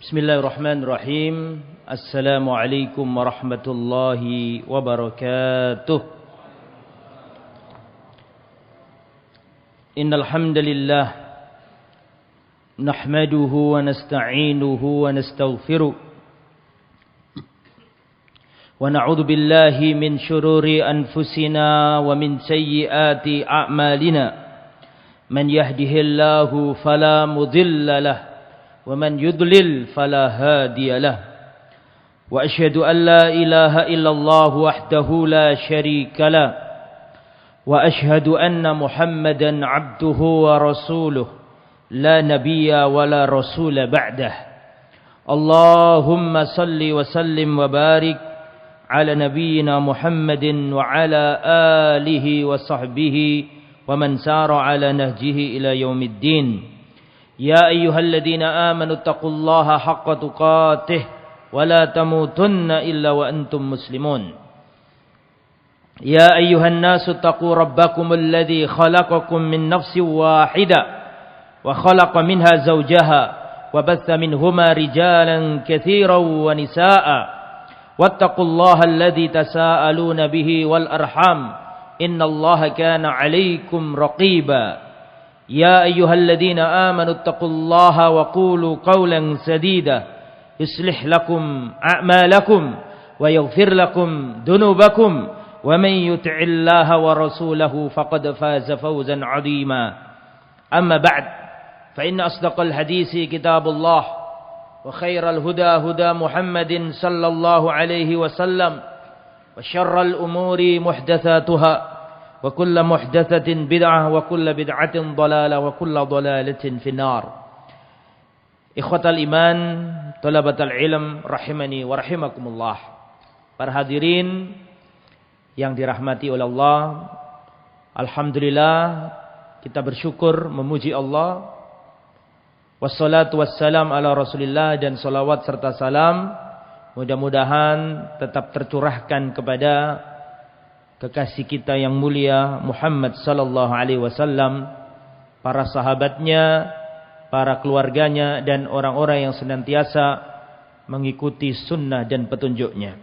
Bismillahirrahmanirrahim. Assalamualaikum warahmatullahi wabarakatuh. Innal hamdalillah nahmaduhu wa nasta'inuhu wa nastaghfiruh wa na'udzu billahi min shururi anfusina wa min sayyiati a'malina. Man yahdihillahu fala mudilla lahu ومن يضلل فلا هادي له وأشهد أن لا إله إلا الله وحده لا شريك له وأشهد أن محمدا عبده ورسوله لا نبي ولا رسول بعده اللهم صل وسلم وبارك على نبينا محمد وعلى آله وصحبه ومن سار على نهجه إلى يوم الدين يا أيها الذين آمنوا اتقوا الله حق تقاته ولا تموتن إلا وأنتم مسلمون يا أيها الناس اتقوا ربكم الذي خلقكم من نفس واحدة وخلق منها زوجها وبث منهما رجالا كثيرا ونساء واتقوا الله الذي تساءلون به والأرحام إن الله كان عليكم رقيبا يا أيها الذين آمنوا اتقوا الله وقولوا قولا سديدا يصلح لكم أعمالكم ويغفر لكم ذنوبكم ومن يطع الله ورسوله فقد فاز فوزا عظيما أما بعد فإن أصدق الحديث كتاب الله وخير الهدى هدى محمد صلى الله عليه وسلم وشر الأمور محدثاتها وكل محدثة بدعة وكل بدعة ضلالة وكل ضلالة في النار. Ikhwatal iman, talabatal ilm rahimani wa rahimakumullah. Para hadirin yang dirahmati oleh Allah, alhamdulillah kita bersyukur memuji Allah. Wassalatu wassalam ala Rasulillah, dan salawat serta salam mudah-mudahan tetap tercurahkan kepada kekasih kita yang mulia Muhammad sallallahu alaihi wasallam, para sahabatnya, para keluarganya, dan orang-orang yang senantiasa mengikuti sunnah dan petunjuknya.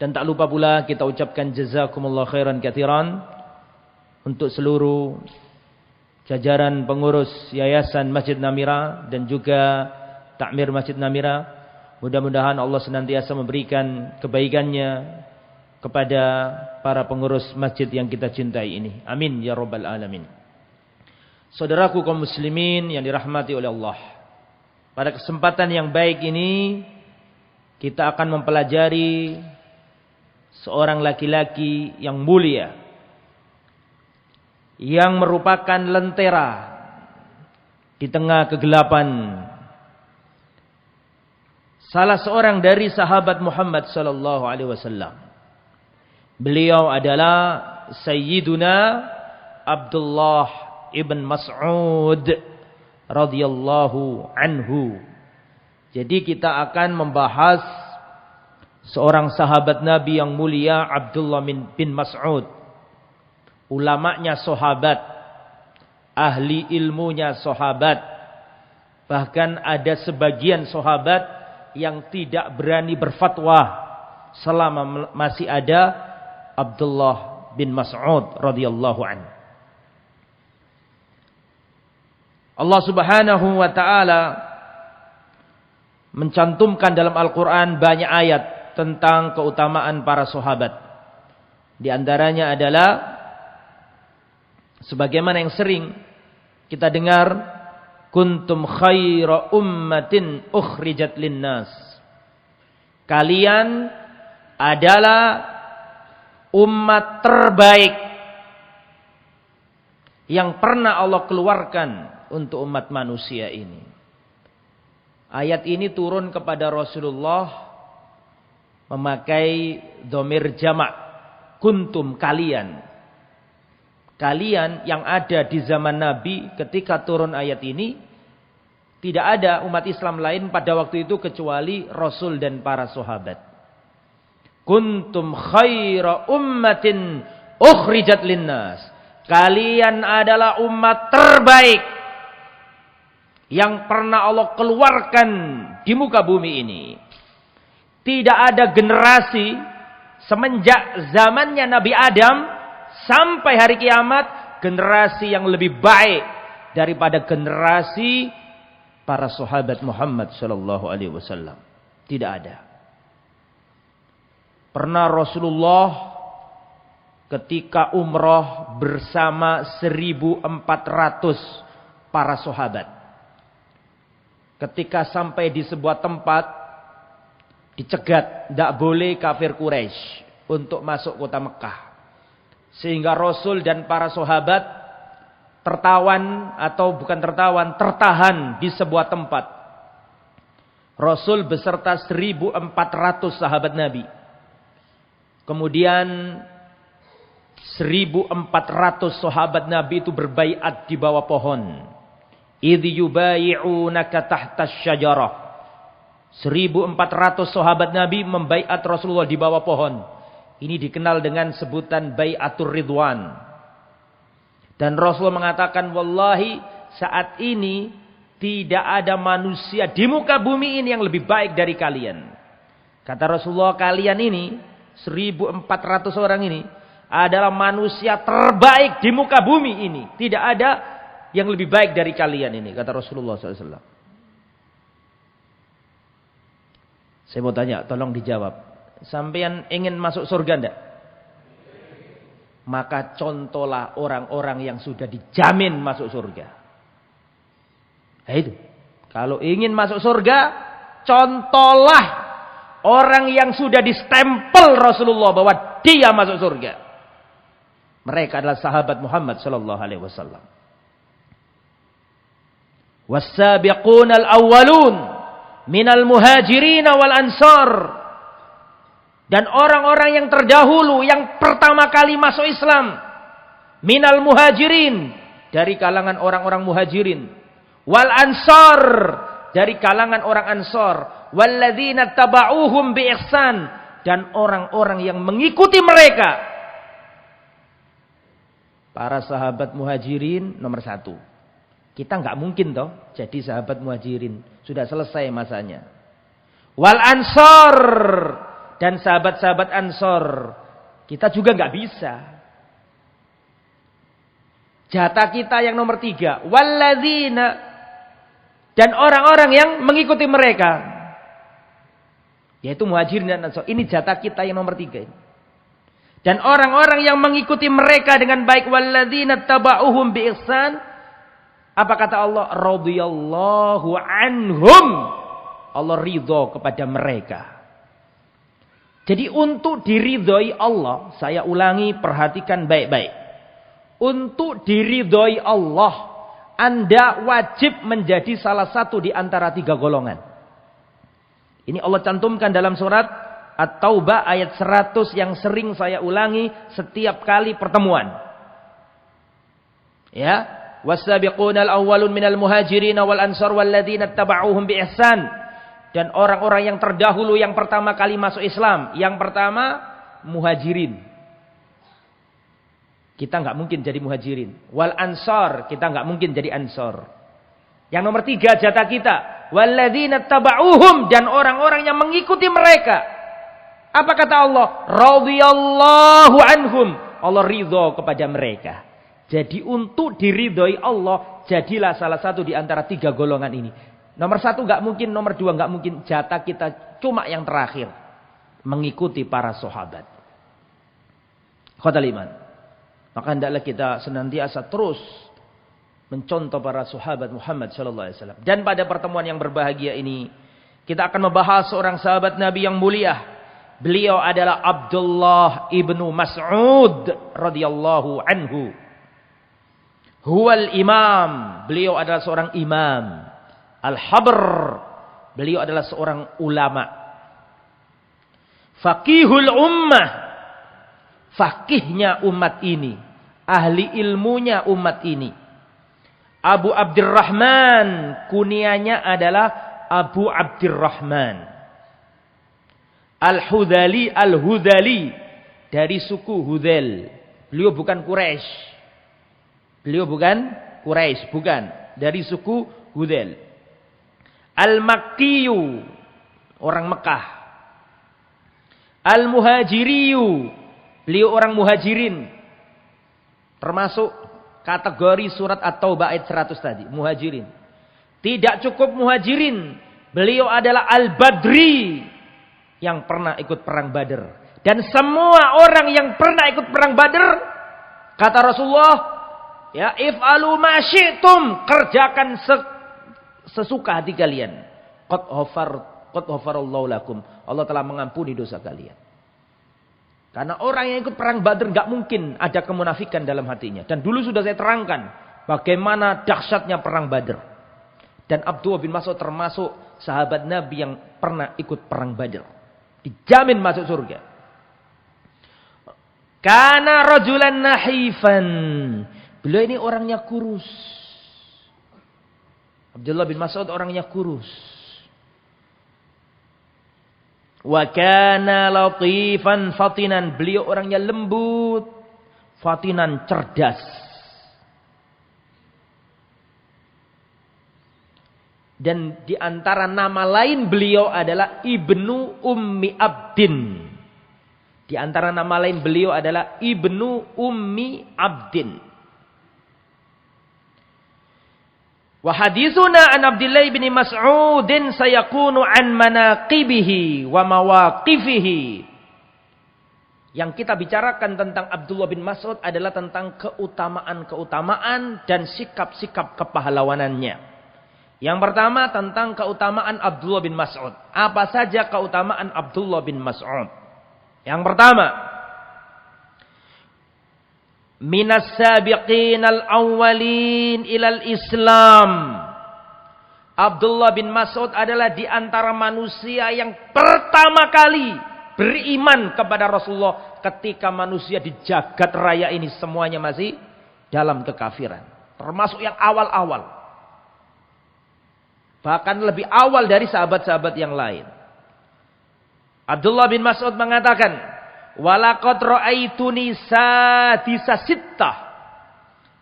Dan tak lupa pula kita ucapkan jazakumullah khairan katsiran untuk seluruh jajaran pengurus Yayasan Masjid Namira dan juga Takmir Masjid Namira. Mudah-mudahan Allah senantiasa memberikan kebaikannya kepada para pengurus masjid yang kita cintai ini. Amin ya rabbal alamin. Saudaraku kaum muslimin yang dirahmati oleh Allah, pada kesempatan yang baik ini kita akan mempelajari seorang laki-laki yang mulia, yang merupakan lentera di tengah kegelapan. Salah seorang dari sahabat Muhammad sallallahu alaihi wasallam. Beliau adalah Sayyiduna Abdullah ibn Mas'ud radhiyallahu anhu. Jadi kita akan membahas seorang sahabat Nabi yang mulia, Abdullah bin Mas'ud. Ulamanya sahabat, ahli ilmunya sahabat. Bahkan ada sebagian sahabat yang tidak berani berfatwa selama masih ada Abdullah bin Mas'ud radhiyallahu anhu. Allah Subhanahu wa taala mencantumkan dalam Al-Qur'an banyak ayat tentang keutamaan para sahabat. Di antaranya adalah sebagaimana yang sering kita dengar, kuntum khaira ummatin ukhrijat linnas. Kalian adalah umat terbaik yang pernah Allah keluarkan untuk umat manusia ini. Ayat ini turun kepada Rasulullah memakai dhamir jamak, kuntum, kalian. Kalian yang ada di zaman Nabi ketika turun ayat ini, tidak ada umat Islam lain pada waktu itu kecuali Rasul dan para sahabat. Kuntum khaira ummatin ukhrijat linnas. Kalian adalah umat terbaik yang pernah Allah keluarkan di muka bumi ini. Tidak ada generasi semenjak zamannya Nabi Adam sampai hari kiamat generasi yang lebih baik daripada generasi para sahabat Muhammad sallallahu alaihi wasallam. Tidak ada. Pernah Rasulullah ketika umrah bersama 1.400 para sahabat. Ketika sampai di sebuah tempat, dicegat, tidak boleh kafir Quraisy untuk masuk kota Mekah. Sehingga Rasul dan para sahabat tertahan di sebuah tempat. Rasul beserta 1.400 sahabat Nabi. Kemudian 1.400 sahabat Nabi itu berbaiat di bawah pohon. Idh yubayi'unaka tahta syajarah. 1.400 sahabat Nabi membaiat Rasulullah di bawah pohon. Ini dikenal dengan sebutan Bai'atur Ridwan. Dan Rasul mengatakan, wallahi saat ini tidak ada manusia di muka bumi ini yang lebih baik dari kalian. Kata Rasulullah, kalian ini 1.400 orang ini adalah manusia terbaik di muka bumi ini. Tidak ada yang lebih baik dari kalian ini, kata Rasulullah SAW. Saya mau tanya, tolong dijawab. Sampean ingin masuk surga enggak? Maka contohlah orang-orang yang sudah dijamin masuk surga. Nah itu. Kalau ingin masuk surga, contohlah orang yang sudah distempel Rasulullah bahwa dia masuk surga. Mereka adalah sahabat Muhammad sallallahu alaihi wasallam. Was-sabiqunal awwalun minal muhajirin wal ansar. Dan orang-orang yang terdahulu yang pertama kali masuk Islam, minal muhajirin, dari kalangan orang-orang muhajirin, wal ansar, dari kalangan orang ansar, walladzina taba'uhum bi ihsan, dan orang-orang yang mengikuti mereka. Para sahabat muhajirin nomor 1. Kita nggak mungkin toh jadi sahabat muhajirin. Sudah selesai masanya. Wal ansor, dan sahabat-sahabat ansor. Kita juga nggak bisa. Jatah kita yang nomor 3. Walladzina, dan orang-orang yang mengikuti mereka. Yaitu muhajirin dan ansor. Ini jatah kita yang nomor 3. Dan orang-orang yang mengikuti mereka dengan baik. Walladzina taba'uhum bi ihsan. Apa kata Allah? Radhiyallahu anhum. Allah ridho kepada mereka. Jadi untuk diridhoi Allah, saya ulangi, perhatikan baik-baik. Untuk diridhoi Allah, Anda wajib menjadi salah satu di antara 3 golongan. Ini Allah cantumkan dalam surat At-Taubah ayat 100 yang sering saya ulangi setiap kali pertemuan. Ya. Was-sabiqunal awwalun minal muhajirin wal ansar walladzina taba'uuhum bi ihsan. Dan orang-orang yang terdahulu yang pertama kali masuk Islam. Yang pertama muhajirin. Kita enggak mungkin jadi muhajirin. Wal ansar, kita enggak mungkin jadi ansar. Yang nomor 3 jatah kita, walladzina taba'uuhum, dan orang-orang yang mengikuti mereka. Apa kata Allah? Radhiyallahu anhum. Allah ridho kepada mereka. Jadi untuk diridhoi Allah, jadilah salah satu di antara 3 golongan ini. Nomor 1 enggak mungkin, nomor 2 enggak mungkin. Jatah kita cuma yang terakhir. Mengikuti para sahabat. Khotal iman. Maka hendaklah kita senantiasa terus mencontoh para sahabat Muhammad sallallahu alaihi wasallam. Dan pada pertemuan yang berbahagia ini, kita akan membahas seorang sahabat Nabi yang mulia. Beliau adalah Abdullah ibnu Mas'ud radhiyallahu anhu. Huwal imam, beliau adalah seorang imam. Al-habr, beliau adalah seorang ulama. Faqihul ummah, faqihnya umat ini, ahli ilmunya umat ini. Abu Abdurrahman, kunianya adalah Abu Abdurrahman. Al-Hudali, Al-Hudali, dari suku Hudal. Beliau bukan Quraisy. Beliau bukan Quraisy, bukan. Dari suku Hudzail. Al-Makkiyu, orang Mekah. Al-Muhajiriyu, beliau orang Muhajirin. Termasuk kategori surat At-Taubah ayat 100 tadi, Muhajirin. Tidak cukup Muhajirin, beliau adalah Al-Badri yang pernah ikut perang Badar. Dan semua orang yang pernah ikut perang Badar, kata Rasulullah, ya, if'alu ma syi'tum, kerjakan sesuka hati kalian. Qad ghafarallahu lakum. Allah telah mengampuni dosa kalian. Karena orang yang ikut perang Badar enggak mungkin ada kemunafikan dalam hatinya. Dan dulu sudah saya terangkan bagaimana dahsyatnya perang Badar. Dan Abdullah bin Mas'ud termasuk sahabat Nabi yang pernah ikut perang Badar. Dijamin masuk surga. Kana rajulan nahifan. Beliau ini orangnya kurus. Abdullah bin Mas'ud orangnya kurus. Wa kana latifan fatinan. Beliau orangnya lembut, fatinan, cerdas. Dan di antara nama lain beliau adalah Ibnu Ummi Abdin. Di antara nama lain beliau adalah Ibnu Ummi Abdin. Wa hadithuna an Abdullah bin Mas'udin sayakunu an manaqibihi wa mawaqifihi. Yang kita bicarakan tentang Abdullah bin Mas'ud adalah tentang keutamaan-keutamaan dan sikap-sikap kepahlawanannya. Yang pertama tentang keutamaan Abdullah bin Mas'ud. Apa saja keutamaan Abdullah bin Mas'ud? Yang pertama, minas sabiqin al-awwalin ilal Islam. Abdullah bin Mas'ud adalah di antara manusia yang pertama kali beriman kepada Rasulullah ketika manusia di jagat raya ini semuanya masih dalam kekafiran. Termasuk yang awal-awal. Bahkan lebih awal dari sahabat-sahabat yang lain. Abdullah bin Mas'ud mengatakan, walaqad ra'aituni sadisa sittah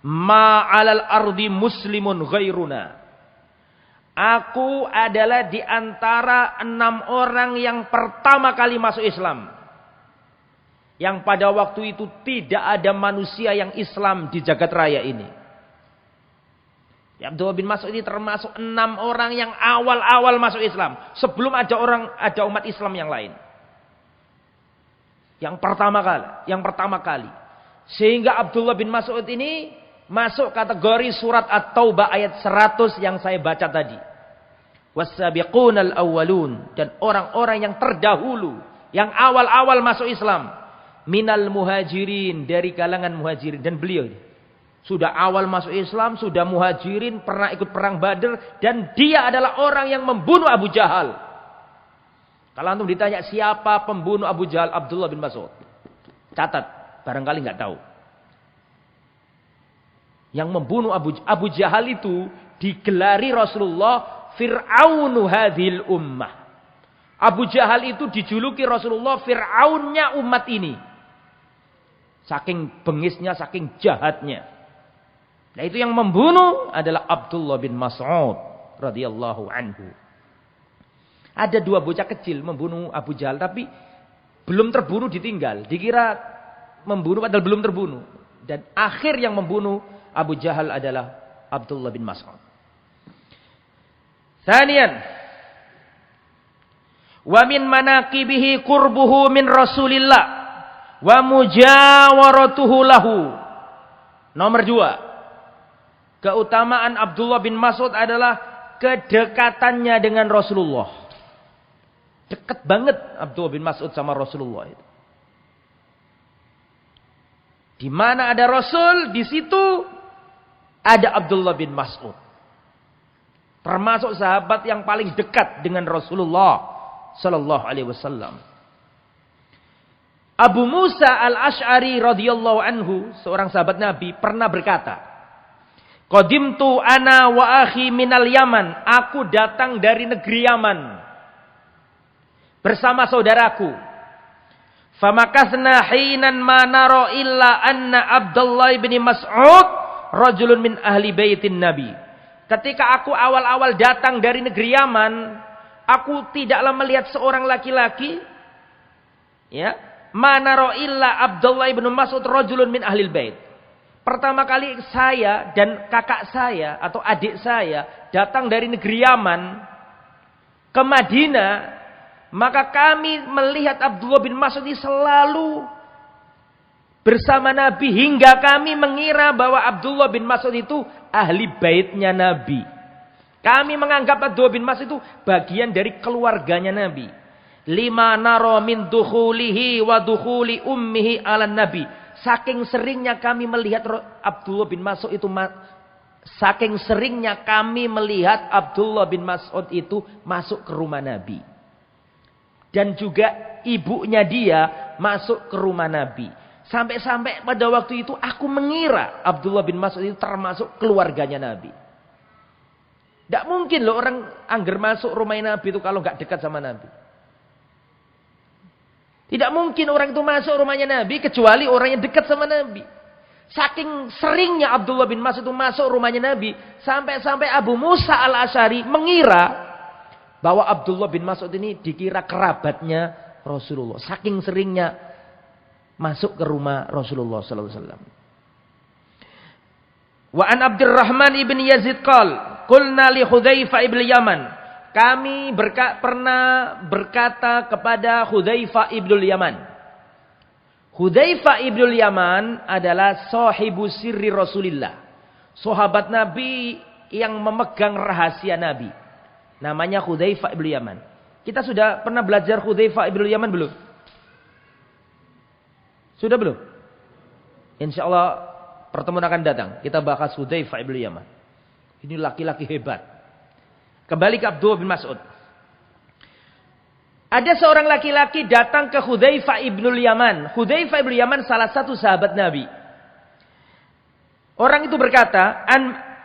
ma 'alal ardi muslimun ghairuna. Aku adalah di antara 6 orang yang pertama kali masuk Islam. Yang pada waktu itu tidak ada manusia yang Islam di jagat raya ini. Ya, Abdullah bin Mas'ud ini termasuk 6 orang yang awal-awal masuk Islam. Sebelum ada umat Islam yang lain. Yang pertama kali. Sehingga Abdullah bin Mas'ud ini masuk kategori surat At-Taubah ayat 100 yang saya baca tadi. Was-sabiqunal awwalun, dan orang-orang yang terdahulu, yang awal-awal masuk Islam, minal muhajirin, dari kalangan muhajirin. Dan beliau ini sudah awal masuk Islam, sudah muhajirin, pernah ikut perang Badar, dan dia adalah orang yang membunuh Abu Jahal. Kalau antum ditanya siapa pembunuh Abu Jahal, Abdullah bin Mas'ud. Catat, barangkali nggak tahu. Yang membunuh Abu Jahal itu digelari Rasulullah Fir'aunu hadhil ummah. Abu Jahal itu dijuluki Rasulullah Fir'aunnya umat ini. Saking bengisnya, saking jahatnya. Nah, itu yang membunuh adalah Abdullah bin Mas'ud radhiyallahu anhu. Ada 2 bocah kecil membunuh Abu Jahal, tapi belum terbunuh ditinggal. Dikira membunuh padahal belum terbunuh. Dan akhir yang membunuh Abu Jahal adalah Abdullah bin Mas'ud. Tsaniyan, wa min manaqibihi qurbuhu min Rasulillah wa mujawaratuhu lahu. Nomor 2, keutamaan Abdullah bin Mas'ud adalah kedekatannya dengan Rasulullah. Dekat banget Abdullah bin Mas'ud sama Rasulullah itu. Di mana ada Rasul, di situ ada Abdullah bin Mas'ud. Termasuk sahabat yang paling dekat dengan Rasulullah sallallahu alaihi wasallam. Abu Musa al-Ash'ari radhiyallahu anhu, seorang sahabat Nabi, pernah berkata, "Qadimtu ana wa akhi minal Yaman." Aku datang dari negeri Yaman bersama saudaraku. Famakasna hinan ma nara illa anna Abdullah bin Mas'ud rajulun min ahli baitin Nabi. ketika aku awal-awal datang dari negeri Yaman, aku tidaklah melihat seorang laki-laki, ya, manaro illa Abdullah ibn Mas'ud rajulun min ahlil bait. Pertama kali saya dan kakak saya atau adik saya datang dari negeri Yaman ke Madinah, maka kami melihat Abdullah bin Mas'ud ini selalu bersama Nabi hingga kami mengira bahwa Abdullah bin Mas'ud itu ahli baitnya Nabi. Kami menganggap Abdullah bin Mas'ud itu bagian dari keluarganya Nabi. Lima naro min dukhulihi wa dukhuli ummihi ala Nabi. Saking seringnya kami melihat Abdullah bin Mas'ud itu masuk ke rumah Nabi. Dan juga ibunya dia masuk ke rumah Nabi. Sampai-sampai pada waktu itu aku mengira Abdullah bin Mas'ud itu termasuk keluarganya Nabi. Tidak mungkin loh orang angger masuk rumah Nabi itu kalau nggak dekat sama Nabi. Tidak mungkin orang itu masuk rumahnya Nabi kecuali orang yang dekat sama Nabi. Saking seringnya Abdullah bin Mas'ud itu masuk rumahnya Nabi, sampai-sampai Abu Musa al-Asy'ari mengira bahwa Abdullah bin Mas'ud ini dikira kerabatnya Rasulullah. Saking seringnya masuk ke rumah Rasulullah sallallahu alaihi wasallam. Wa an Abdurrahman ibn Yazid qulna li Hudzaifah ibn Yaman. Kami pernah berkata kepada Hudzaifah ibn Yaman. Hudzaifah ibn Yaman adalah sahibu sirri Rasulillah. Sahabat Nabi yang memegang rahasia Nabi. Namanya Hudzaifah ibn Yaman. Kita sudah pernah belajar Hudzaifah ibn Yaman belum? Sudah belum? Insyaallah pertemuan akan datang. Kita bahas Hudzaifah ibn Yaman. Ini laki-laki hebat. Kembali ke Abdullah bin Mas'ud. Ada seorang laki-laki datang ke Hudzaifah ibn Yaman. Hudzaifah ibn Yaman salah satu sahabat Nabi. Orang itu berkata,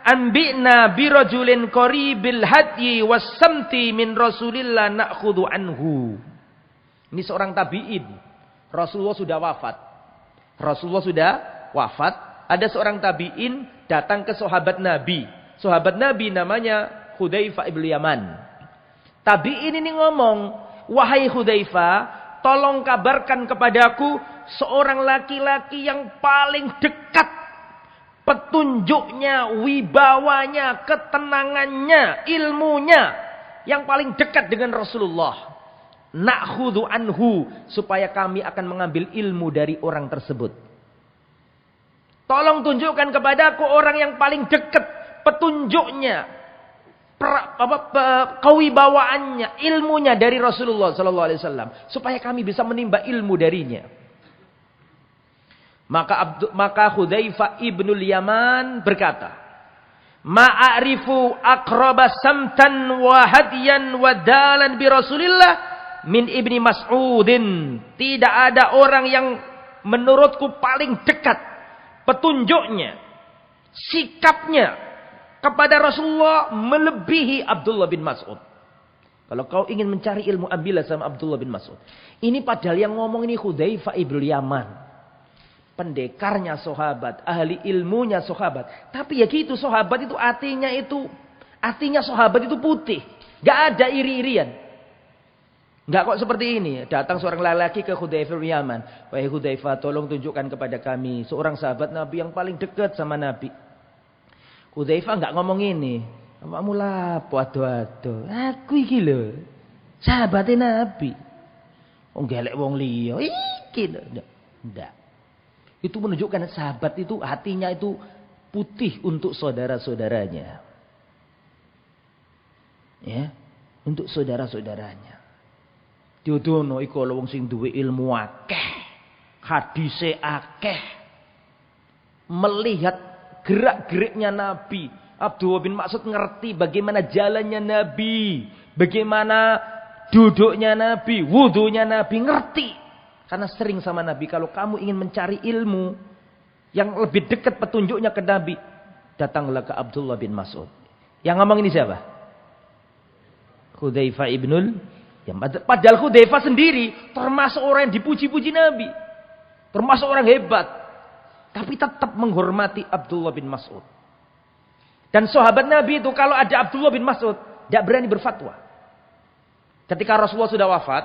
Anbi'na birajulin qaribil hadyi was-samti min Rasulillah na'khudhu anhu. Ini seorang tabi'in. Rasulullah sudah wafat. Ada seorang tabi'in datang ke sahabat Nabi. Sahabat Nabi namanya Hudzaifah ibn Yaman. Tabi'in ini ngomong, wahai Hudzaifah, tolong kabarkan kepadaku seorang laki-laki yang paling dekat petunjuknya, wibawanya, ketenangannya, ilmunya yang paling dekat dengan Rasulullah. Na'khudhu anhu, supaya kami akan mengambil ilmu dari orang tersebut. Tolong tunjukkan kepadaku orang yang paling dekat petunjuknya, kewibawaannya, ilmunya dari Rasulullah sallallahu alaihi wasallam, supaya kami bisa menimba ilmu darinya. Maka Hudzaifah ibnul Yaman berkata, "Ma'arifu aqraba samtan wa hadiyan wa dalan bi Rasulillah min Ibni Mas'udin." Tidak ada orang yang menurutku paling dekat petunjuknya, sikapnya kepada Rasulullah melebihi Abdullah bin Mas'ud. Kalau kau ingin mencari ilmu, ambillah sama Abdullah bin Mas'ud. Ini padahal yang ngomong ini Hudzaifah ibn Yaman. Pendekarnya sahabat, ahli ilmunya sahabat. Tapi ya gitu, sahabat itu artinya sahabat itu putih. Gak ada iri-irian. Gak kok seperti ini. Datang seorang lelaki ke Hudzaifah bin Yaman. Wahai Hudzaifah, tolong tunjukkan kepada kami seorang sahabat Nabi yang paling dekat sama Nabi. Hudzaifah enggak ngomong ini. Awakmu lapo ado-ado. Aku iki lho, sahabate Nabi. Wong gelek wong liya. Iki lho. Enggak. Itu menunjukkan sahabat itu hatinya itu putih untuk saudara-saudaranya. Ya, untuk saudara-saudaranya. Diodono iku wong sing duwe ilmu akeh, hadise akeh. Melihat gerak-geriknya Nabi. Abdullah bin Mas'ud ngerti bagaimana jalannya Nabi. Bagaimana duduknya Nabi. Wudunya Nabi. Ngerti. Karena sering sama Nabi. Kalau kamu ingin mencari ilmu yang lebih dekat petunjuknya ke Nabi, datanglah ke Abdullah bin Mas'ud. Yang ngomong ini siapa? Hudzaifah ibnul Yaman. Padahal Hudzaifah sendiri termasuk orang yang dipuji-puji Nabi. Termasuk orang hebat. Tapi tetap menghormati Abdullah bin Mas'ud. Dan sahabat Nabi itu kalau ada Abdullah bin Mas'ud, tidak berani berfatwa. Ketika Rasulullah sudah wafat,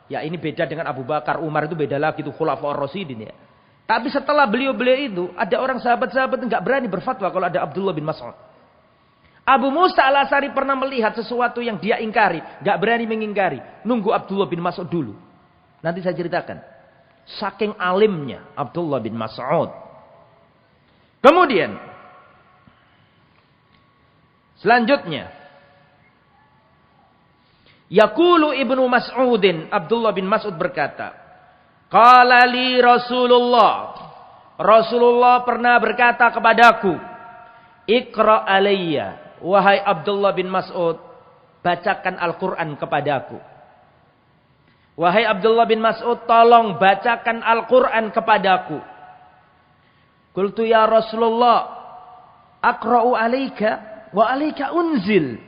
ya ini beda dengan Abu Bakar, Umar itu beda lagi, itu khulafaur rasyidin ya. Tapi setelah beliau itu, ada orang sahabat-sahabat yang nggak berani berfatwa kalau ada Abdullah bin Mas'ud. Abu Musa al-Asy'ari pernah melihat sesuatu yang dia ingkari, nggak berani mengingkari, nunggu Abdullah bin Mas'ud dulu. Nanti saya ceritakan. Saking alimnya Abdullah bin Mas'ud. Kemudian selanjutnya, yaqulu Ibnu Mas'udin, Abdullah bin Mas'ud berkata, qala li Rasulullah pernah berkata kepadaku, Iqra alayya, wahai Abdullah bin Mas'ud, bacakan Al-Quran kepadaku. Wahai Abdullah bin Mas'ud, tolong bacakan Al-Quran kepadaku. Qultu ya Rasulullah, aqra'u alayka wa alayka unzil.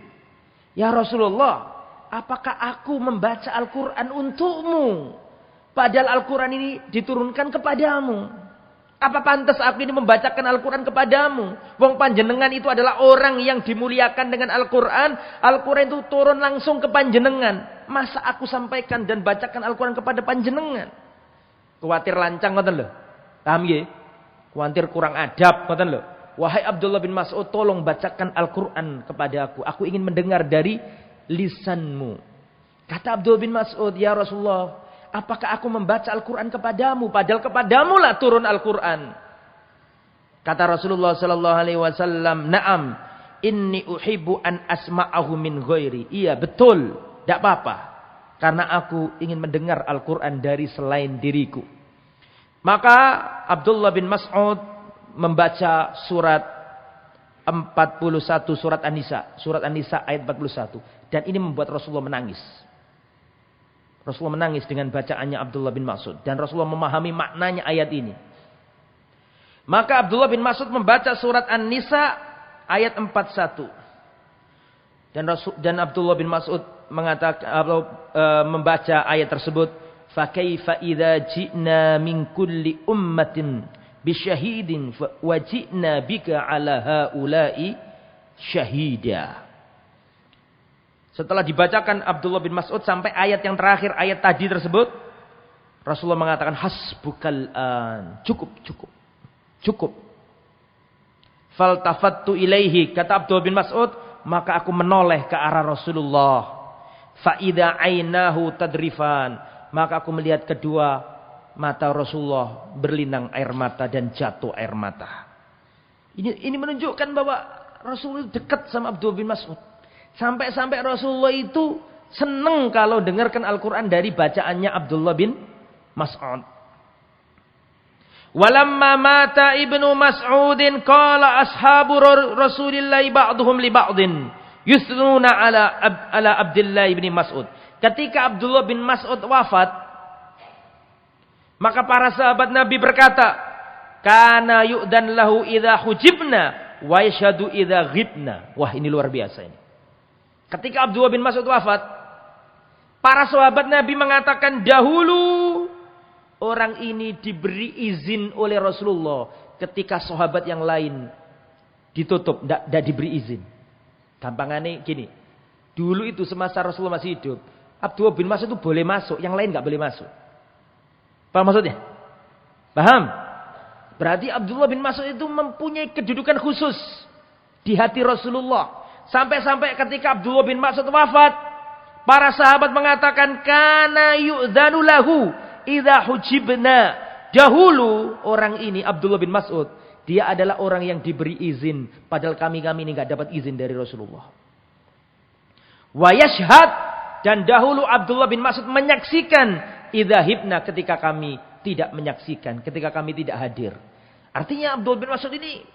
Ya Rasulullah, apakah aku membaca Al-Quran untukmu? Padahal Al-Quran ini diturunkan kepadamu. Apa pantas aku ini membacakan Al-Quran kepadamu? Wong panjenengan itu adalah orang yang dimuliakan dengan Al-Quran. Al-Quran itu turun langsung ke panjenengan. Masa aku sampaikan dan bacakan Al-Quran kepada panjenengan? Kuatir lancang ngoten lho. Paham nggih? Kuatir kurang adab ngoten lho. Wahai Abdullah bin Mas'ud, tolong bacakan Al-Quran kepada aku. Aku ingin mendengar dari lisanmu. Kata Abdullah bin Mas'ud, ya Rasulullah, apakah aku membaca Al-Quran kepadamu? Padahal kepadamu lah turun Al-Quran. Kata Rasulullah sallallahu alaihi wasallam, "Na'am, inni uhibbu an asma'ahu min ghairi." Iya, betul. Tidak apa-apa. Karena aku ingin mendengar Al-Quran dari selain diriku. Maka Abdullah bin Mas'ud membaca surat 41, surat An-Nisa. Surat An-Nisa ayat 41. Dan ini membuat Rasulullah menangis. Rasulullah menangis dengan bacaannya Abdullah bin Mas'ud. Dan Rasulullah memahami maknanya ayat ini. Maka Abdullah bin Mas'ud membaca surat An-Nisa ayat 41. Dan Abdullah bin Mas'ud membaca ayat tersebut. فَكَيْفَ إِذَا جِئْنَا مِنْ كُلِّ أُمَّةٍ بِشَهِيدٍ وَجِئْنَا بِكَ عَلَى هَؤُلَاءِ شَهِيدًا. Setelah dibacakan Abdullah bin Mas'ud sampai ayat yang terakhir, ayat tadi tersebut, Rasulullah mengatakan, hasbukal an. Cukup. Faltafattu ilaihi, kata Abdullah bin Mas'ud, maka aku menoleh ke arah Rasulullah. Fa'idha ainahu tadrifan, maka aku melihat kedua mata Rasulullah berlinang air mata dan jatuh air mata. Ini menunjukkan bahwa Rasulullah dekat sama Abdullah bin Mas'ud. Sampai-sampai Rasulullah itu senang kalau dengarkan Al-Quran dari bacaannya Abdullah bin Mas'ud. Walamma mata Ibnu Mas'udin qala ashabu Rasulillahi ba'duhum li ba'din yusnuna ala Abdullah bin Mas'ud. Ketika Abdullah bin Mas'ud wafat, maka para sahabat Nabi berkata, kana yu'dan lahu idza hujibna wa yashhadu idza ghibna. Wah, ini luar biasa ini. Ketika Abdullah bin Mas'ud wafat, para sahabat Nabi mengatakan dahulu orang ini diberi izin oleh Rasulullah. Ketika sahabat yang lain ditutup, tidak diberi izin. Gampangannya gini, dulu itu semasa Rasulullah masih hidup, Abdullah bin Mas'ud itu boleh masuk, yang lain nggak boleh masuk. Paham maksudnya? Paham? Berarti Abdullah bin Mas'ud itu mempunyai kedudukan khusus di hati Rasulullah. Sampai-sampai ketika Abdullah bin Mas'ud wafat, para sahabat mengatakan kana yu'dzanu lahu idza hujibna. Dahulu orang ini Abdullah bin Mas'ud, dia adalah orang yang diberi izin, padahal kami ini enggak dapat izin dari Rasulullah. Wa yashhad, dan dahulu Abdullah bin Mas'ud menyaksikan idza hibna, ketika kami tidak menyaksikan, ketika kami tidak hadir. Artinya Abdullah bin Mas'ud ini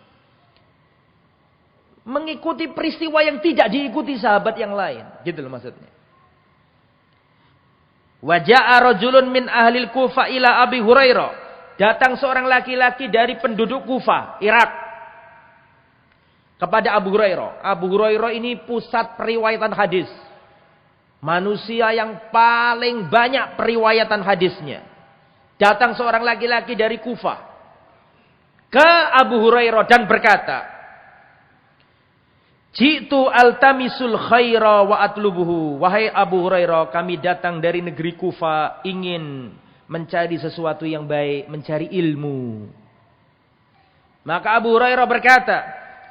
mengikuti peristiwa yang tidak diikuti sahabat yang lain. Gitu loh maksudnya. Wa ja'a rajulun min ahlil Kufah ila Abi Hurairah. Datang seorang laki-laki dari penduduk Kufah, Irak, kepada Abu Hurairah. Abu Hurairah ini pusat periwayatan hadis. Manusia yang paling banyak periwayatan hadisnya. Datang seorang laki-laki dari Kufah ke Abu Hurairah dan berkata, Jitu altamisul khaira wa atlubuhu. Wahai Abu Hurairah, kami datang dari negeri Kufa ingin mencari sesuatu yang baik, mencari ilmu. Maka Abu Hurairah berkata,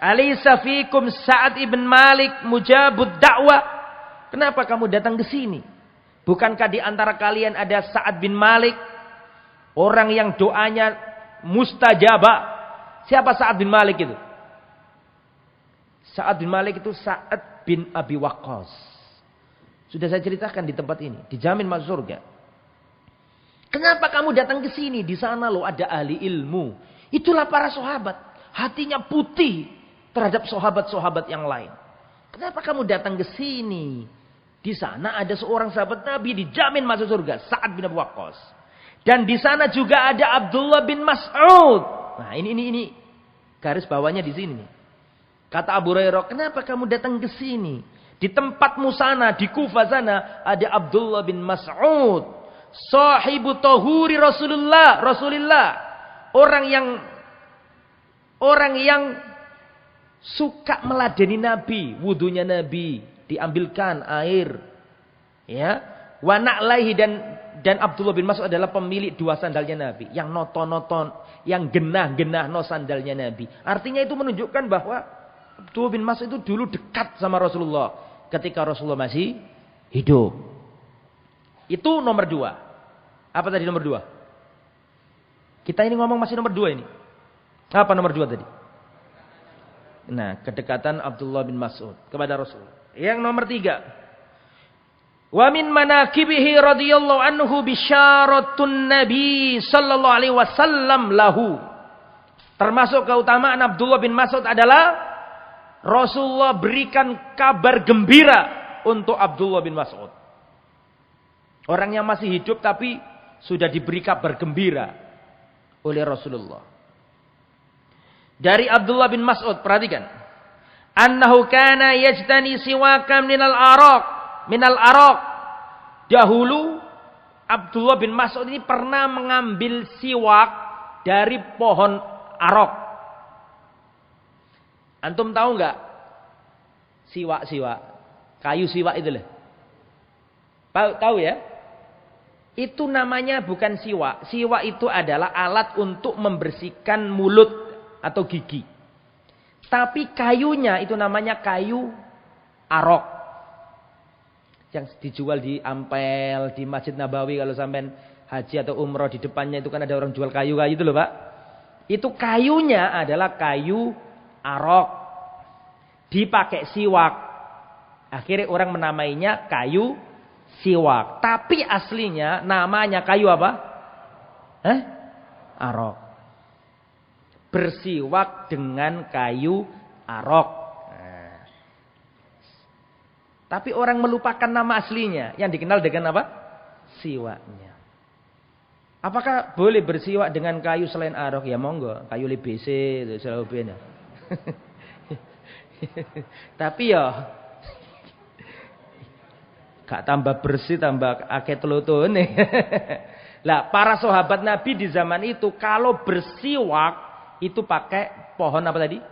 "Alaysa fikum Sa'ad ibn Malik mujabud da'wah?" Kenapa kamu datang ke sini? Bukankah di antara kalian ada Sa'ad bin Malik, orang yang doanya mustajabah? Siapa Sa'ad bin Malik itu? Sa'ad bin Malik itu Sa'ad bin Abi Waqqas. Sudah saya ceritakan di tempat ini, dijamin masuk surga. Kenapa kamu datang ke sini? Di sana loh ada ahli ilmu. Itulah para sahabat, hatinya putih terhadap sahabat-sahabat yang lain. Kenapa kamu datang ke sini? Di sana ada seorang sahabat Nabi dijamin masuk surga, Sa'ad bin Abi Waqqas. Dan di sana juga ada Abdullah bin Mas'ud. Nah, ini garis bawahnya di sini nih. Kata Abu Hurairah, "Kenapa kamu datang ke sini? Di tempatmu sana, di Kufah sana ada Abdullah bin Mas'ud, sahibu tahuri Rasulullah. Orang yang suka meladeni Nabi, wudunya Nabi, diambilkan air, ya. Wa na'laihi, dan Abdullah bin Mas'ud adalah pemilik dua sandalnya Nabi, yang noton-noton, yang genah-genah no sandalnya Nabi. Artinya itu menunjukkan bahwa Abdullah bin Mas'ud itu dulu dekat sama Rasulullah ketika Rasulullah masih hidup. Itu nomor 2. Apa tadi nomor 2? Kita ini ngomong masih nomor 2 ini. Apa nomor 2 tadi? Nah, kedekatan Abdullah bin Mas'ud kepada Rasul. Yang nomor 3. Wa min manaqibihi radhiyallahu anhu bisyaratun Nabi sallallahu alaihi wasallam lahu. Termasuk keutamaan Abdullah bin Mas'ud adalah Rasulullah berikan kabar gembira untuk Abdullah bin Mas'ud. Orang yang masih hidup tapi sudah diberi kabar gembira oleh Rasulullah. Dari Abdullah bin Mas'ud, perhatikan. Annahu kana yajtani siwakan minal araq. Dahulu Abdullah bin Mas'ud ini pernah mengambil siwak dari pohon araq. Antum tahu enggak? Siwak. Kayu siwak itu loh. Tahu ya? Itu namanya bukan siwak. Siwak itu adalah alat untuk membersihkan mulut atau gigi. Tapi kayunya itu namanya kayu arok. Yang dijual di Ampel, di Masjid Nabawi kalau sampean haji atau umroh, di depannya itu kan ada orang jual kayu itu loh Pak. Itu kayunya adalah kayu arok. Dipakai siwak. Akhirnya orang menamainya kayu siwak. Tapi aslinya namanya kayu apa? Arok. Bersiwak dengan kayu arok. Nah. Tapi orang melupakan nama aslinya. Yang dikenal dengan apa? Siwaknya. Apakah boleh bersiwak dengan kayu selain arok? Ya monggo. Kayu LBC. Tapi ya gak tambah bersih, tambah akeh telutune. Lah, para sahabat Nabi di zaman itu kalau bersiwak itu pakai pohon apa tadi?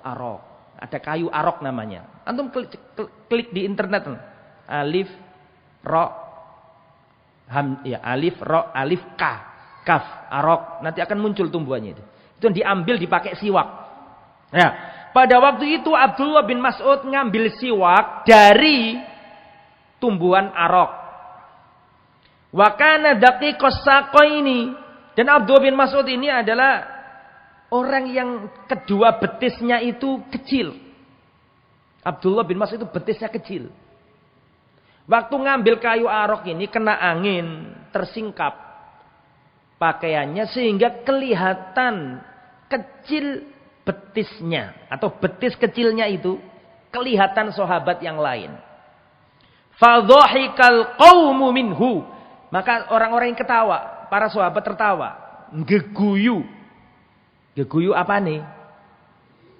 Arok. Ada kayu arok namanya. Antum klik di internet. Alif ro alif k kaf arok. Nanti akan muncul tumbuhannya itu. Itu diambil dipakai siwak. Nah, pada waktu itu Abdullah bin Mas'ud ngambil siwak dari tumbuhan arok. Wa kana daqiqas saqaini, dan Abdullah bin Mas'ud ini adalah orang yang kedua betisnya itu kecil. Abdullah bin Mas'ud itu betisnya kecil. Waktu ngambil kayu arok ini kena angin, tersingkap pakaiannya sehingga kelihatan kecil betisnya atau betis kecilnya itu kelihatan sahabat yang lain. Fadhahikal qaumu minhu, maka orang-orang yang ketawa, para sahabat tertawa, ngeguyu. Ngeguyu apa nih?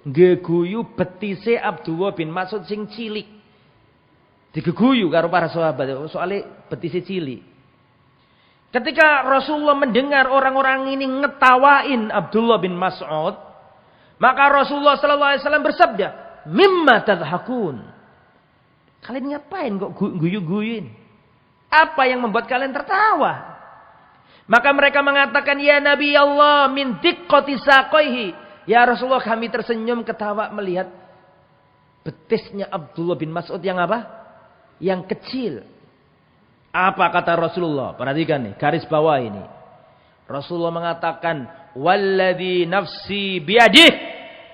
Ngeguyu betise Abdullah bin Mas'ud sing cilik. Digeguyu karo para sahabat soalnya betise cilik. Ketika Rasulullah mendengar orang-orang ini ngetawain Abdullah bin Mas'ud, maka Rasulullah sallallahu alaihi wasallam bersabda, mimma tadhakun. Kalian ngapain kok guyu-guyuin? Apa yang membuat kalian tertawa? Maka mereka mengatakan, ya Nabi Allah, min diqqati saqaihi. Ya Rasulullah, kami tersenyum ketawa melihat betisnya Abdullah bin Mas'ud yang apa? Yang kecil. Apa kata Rasulullah? Perhatikan nih, garis bawah ini. Rasulullah mengatakan, walladzi nafsi biyadih.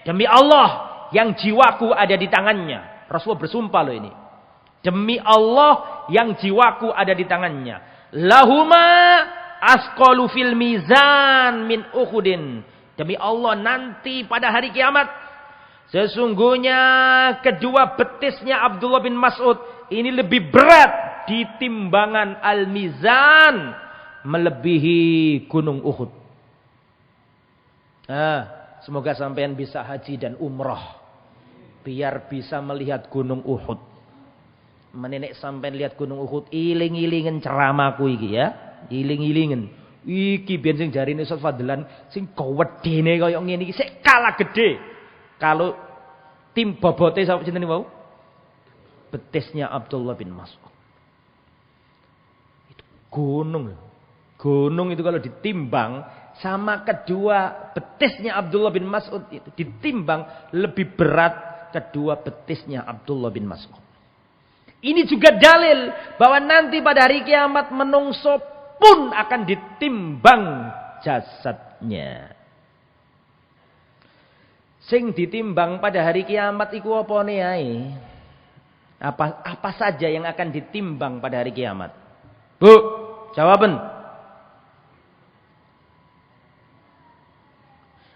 Demi Allah yang jiwaku ada di tangannya. Rasulullah bersumpah loh ini. Demi Allah yang jiwaku ada di tangannya. Lahuma asqalu fil mizan min Uhudin. Demi Allah nanti pada hari kiamat, sesungguhnya kedua betisnya Abdullah bin Mas'ud ini lebih berat di timbangan al-mizan, melebihi gunung Uhud. Semoga sampean bisa haji dan umrah biar bisa melihat gunung Uhud. Menenek sampean lihat gunung Uhud, iling-ilingen ceramahku iki ya, iling-ilingen. Iki biyen sing jarine Ustaz Fadlan sing gowedene kaya ngene iki sik kalah gede. Kalau tim bobote sapa sinten wau? Betisnya Abdullah bin Mas'ud. Itu gunung loh. Gunung itu kalau ditimbang sama kedua betisnya Abdullah bin Mas'ud itu ditimbang lebih berat kedua betisnya Abdullah bin Mas'ud. Ini juga dalil bahwa nanti pada hari kiamat menungso pun akan ditimbang jasadnya. Sing ditimbang pada hari kiamat iku apane ae? Apa saja yang akan ditimbang pada hari kiamat? Bu, jawaban.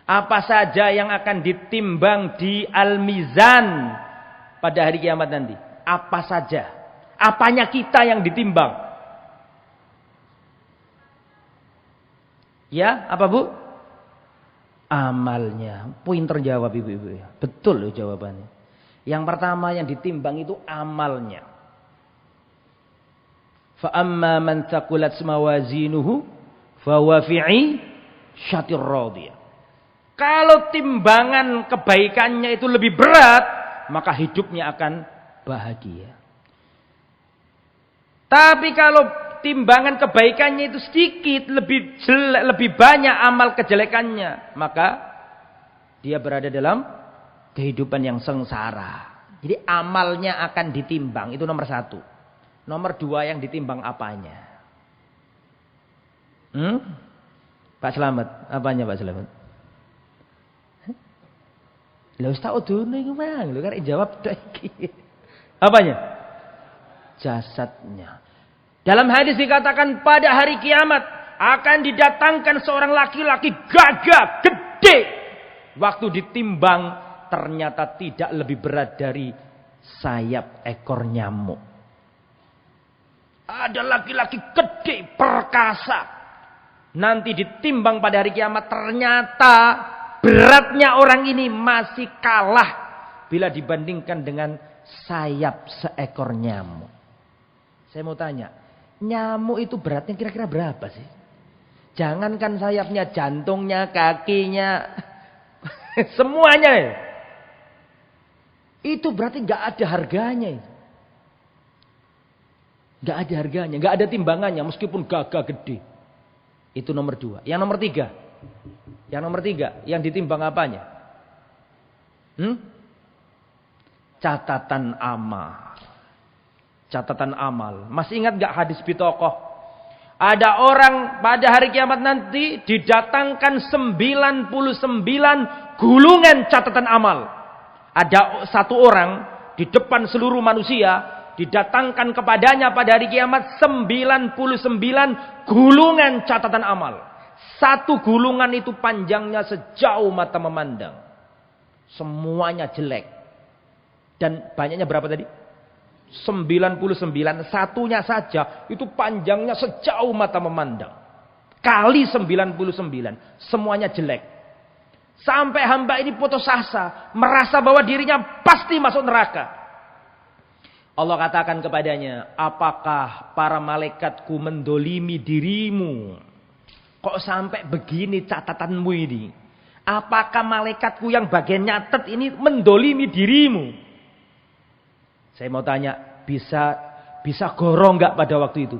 Apa saja yang akan ditimbang di al-mizan pada hari kiamat nanti? Apa saja? Apanya kita yang ditimbang? Ya, apa Bu? Amalnya. Pointer jawab ibu-ibu. Betul loh jawabannya. Yang pertama yang ditimbang itu amalnya. Fa amma man thaqulat mawazinuhu fa huwa fi 'ishatir radiyah. Kalau timbangan kebaikannya itu lebih berat, maka hidupnya akan bahagia. Tapi kalau timbangan kebaikannya itu sedikit, lebih banyak amal kejelekannya, maka dia berada dalam kehidupan yang sengsara. Jadi amalnya akan ditimbang, itu nomor satu. Nomor dua yang ditimbang apanya? Pak Slamet, apanya Pak Slamet? Lah Ustaz udune iku mang, lho karek jawab iki. Apanya? Jasadnya. Dalam hadis dikatakan pada hari kiamat akan didatangkan seorang laki-laki gagah gede. Waktu ditimbang ternyata tidak lebih berat dari sayap ekor nyamuk. Ada laki-laki gede perkasa. Nanti ditimbang pada hari kiamat ternyata beratnya orang ini masih kalah bila dibandingkan dengan sayap seekor nyamuk. Saya mau tanya, nyamuk itu beratnya kira-kira berapa sih? Jangankan sayapnya, jantungnya, kakinya, semuanya. Itu berarti nggak ada harganya. Nggak ada harganya, nggak ada timbangannya meskipun gagah gede. Itu nomor dua. Yang nomor tiga. Yang nomor tiga, yang ditimbang apanya? Catatan amal. Catatan amal. Masih ingat gak hadis bitokoh? Ada orang pada hari kiamat nanti didatangkan 99 gulungan catatan amal. Ada satu orang di depan seluruh manusia didatangkan kepadanya pada hari kiamat 99 gulungan catatan amal. Satu gulungan itu panjangnya sejauh mata memandang. Semuanya jelek. Dan banyaknya berapa tadi? 99. Satunya saja itu panjangnya sejauh mata memandang. Kali 99. Semuanya jelek. Sampai hamba ini putus asa. Merasa bahwa dirinya pasti masuk neraka. Allah katakan kepadanya, apakah para malaikatku mendolimi dirimu? Kok sampai begini catatanmu ini? Apakah malaikatku yang bagian nyatet ini mendolimi dirimu? Saya mau tanya, bisa gorong nggak pada waktu itu?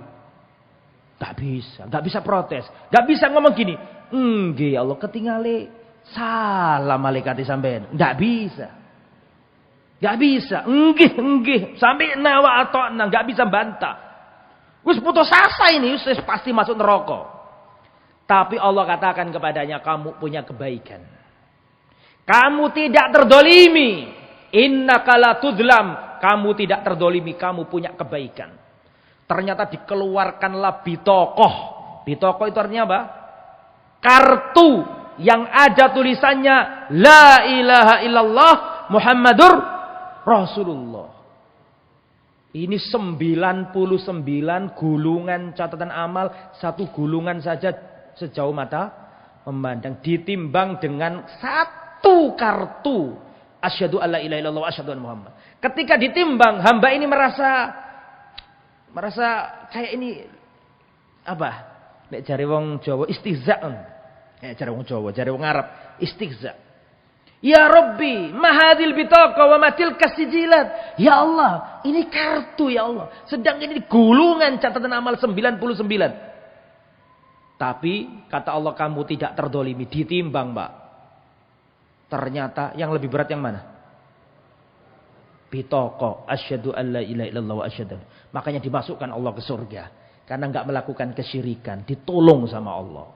Nggak bisa protes, nggak bisa ngomong gini. Nggih ya Allah ketingale salah malaikat sampean. Nggak bisa. Nggih, sampai nawa atau nggak bisa bantah. Wis putus asa ini, wis pasti masuk neraka. Tapi Allah katakan kepadanya, kamu punya kebaikan. Kamu tidak terdolimi. Innaka la tudlam. Kamu tidak terdolimi, kamu punya kebaikan. Ternyata dikeluarkanlah bitokoh. Bitokoh itu artinya apa? Kartu yang ada tulisannya La ilaha illallah Muhammadur Rasulullah. Ini 99 gulungan catatan amal. Satu gulungan saja sejauh mata memandang. Ditimbang dengan satu kartu. Asyhadu alla ilaha illallah wa asyhadu anna Muhammad. Ketika ditimbang, hamba ini merasa kayak ini apa? Nek jare wong Jawa istihza'un. Jare wong Jawa, jare wong Arab istihza'. Ya Rabbi, mahadil bitaqa wa matil kasijilat. Ya Allah, ini kartu ya Allah. Sedang ini gulungan catatan amal 99. Tapi kata Allah, kamu tidak terdolimi. Ditimbang, Pak. Ternyata yang lebih berat yang mana? Bitaqa asyhadu alla ilaha illallah wa asyhadu. Makanya dimasukkan Allah ke surga. Karena enggak melakukan kesyirikan, ditolong sama Allah.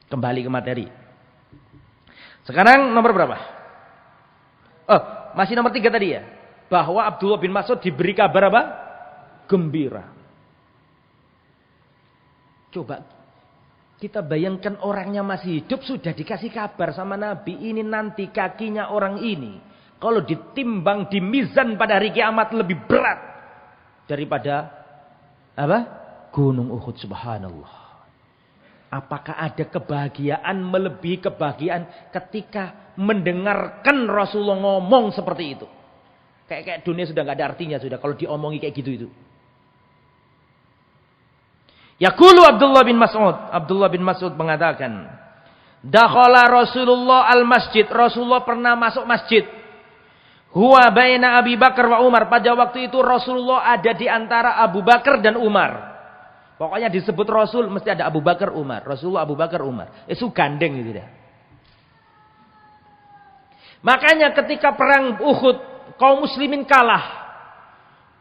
Kembali ke materi. Sekarang nomor berapa? Masih nomor 3 tadi ya. Bahwa Abdullah bin Mas'ud diberi kabar apa? Gembira. Coba kita bayangkan orangnya masih hidup sudah dikasih kabar sama Nabi. Ini nanti kakinya orang ini. Kalau ditimbang di mizan pada hari kiamat lebih berat. Daripada apa? Gunung Uhud, subhanallah. Apakah ada kebahagiaan melebihi kebahagiaan ketika mendengarkan Rasulullah ngomong seperti itu? Kayak dunia sudah gak ada artinya sudah kalau diomongi kayak gitu itu. Yaqulu Abdullah bin Mas'ud. Abdullah bin Mas'ud mengatakan, dakhala Rasulullah al-masjid. Rasulullah pernah masuk masjid. Huwa baina Abi Bakar wa Umar. Pada waktu itu Rasulullah ada di antara Abu Bakar dan Umar. Pokoknya disebut Rasul mesti ada Abu Bakar, Umar. Rasulullah, Abu Bakar, Umar. Itu gandeng gitu dah. Makanya ketika perang Uhud, kaum muslimin kalah.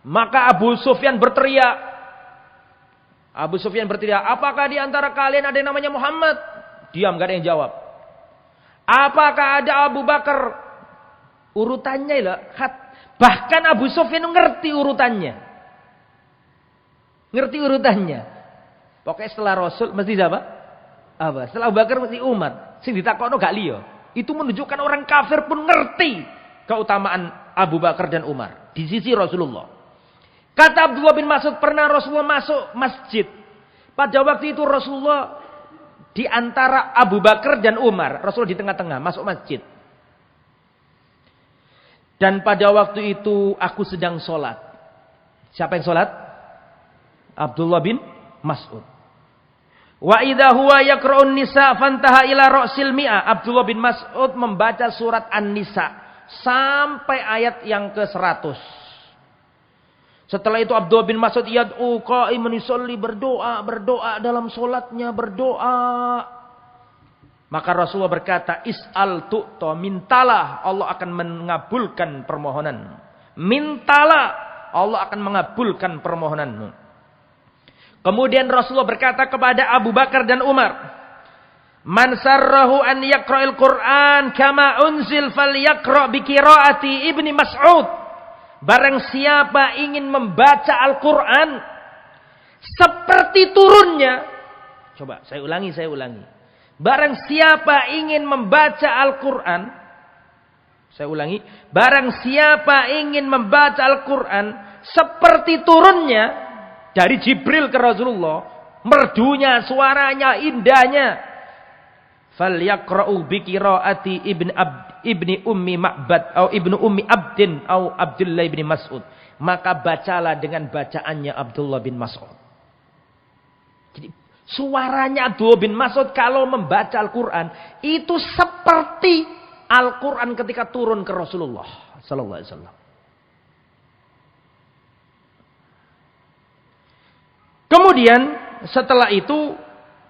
Maka Abu Sufyan berteriak, apakah di antara kalian ada yang namanya Muhammad? Diam, gak ada yang jawab. Apakah ada Abu Bakar? Urutannya lah. Bahkan Abu Sufyan ngerti urutannya. Pokoknya setelah Rasul mesti siapa? Setelah Abu Bakar mesti Umar. Sing ditakokno gak liya. Itu menunjukkan orang kafir pun ngerti keutamaan Abu Bakar dan Umar di sisi Rasulullah. Kata Abdullah bin Mas'ud, pernah Rasulullah masuk masjid. Pada waktu itu Rasulullah di antara Abu Bakar dan Umar. Rasulullah di tengah-tengah masuk masjid. Dan pada waktu itu aku sedang sholat. Siapa yang sholat? Abdullah bin Mas'ud. Wa idza huwa yaqra'un nisa fantaha ila ra'sil mi'ah. Abdullah bin Mas'ud membaca surat An-Nisa sampai ayat yang ke-100. Setelah itu Abdullah bin Mas'ud yad'u qa'iman yusolli, berdoa dalam sholatnya, berdoa. Maka Rasulullah berkata, is'al tu'to, mintalah, Allah akan mengabulkan permohonan. Mintalah, Allah akan mengabulkan permohonanmu. Kemudian Rasulullah berkata kepada Abu Bakar dan Umar, man sarrahu an yaqra'il Qur'an kama unzil falyaqra' bi qira'ati Ibni Mas'ud. Barang siapa ingin membaca Al-Quran seperti turunnya. Coba saya ulangi. Barang siapa ingin membaca Al-Quran, saya ulangi. Barang siapa ingin membaca Al-Quran seperti turunnya dari Jibril ke Rasulullah, merdunya, suaranya, indahnya, falyaqra'u bi qira'ati Ibni Ummi Ma'bad atau Ibnu Ummi Abdin atau Abdullah bin Mas'ud. Maka bacalah dengan bacaannya Abdullah bin Mas'ud. Jadi suaranya Abdullah bin Mas'ud kalau membaca Al-Quran itu seperti Al-Quran ketika turun ke Rasulullah sallallahu alaihi wasallam. Kemudian setelah itu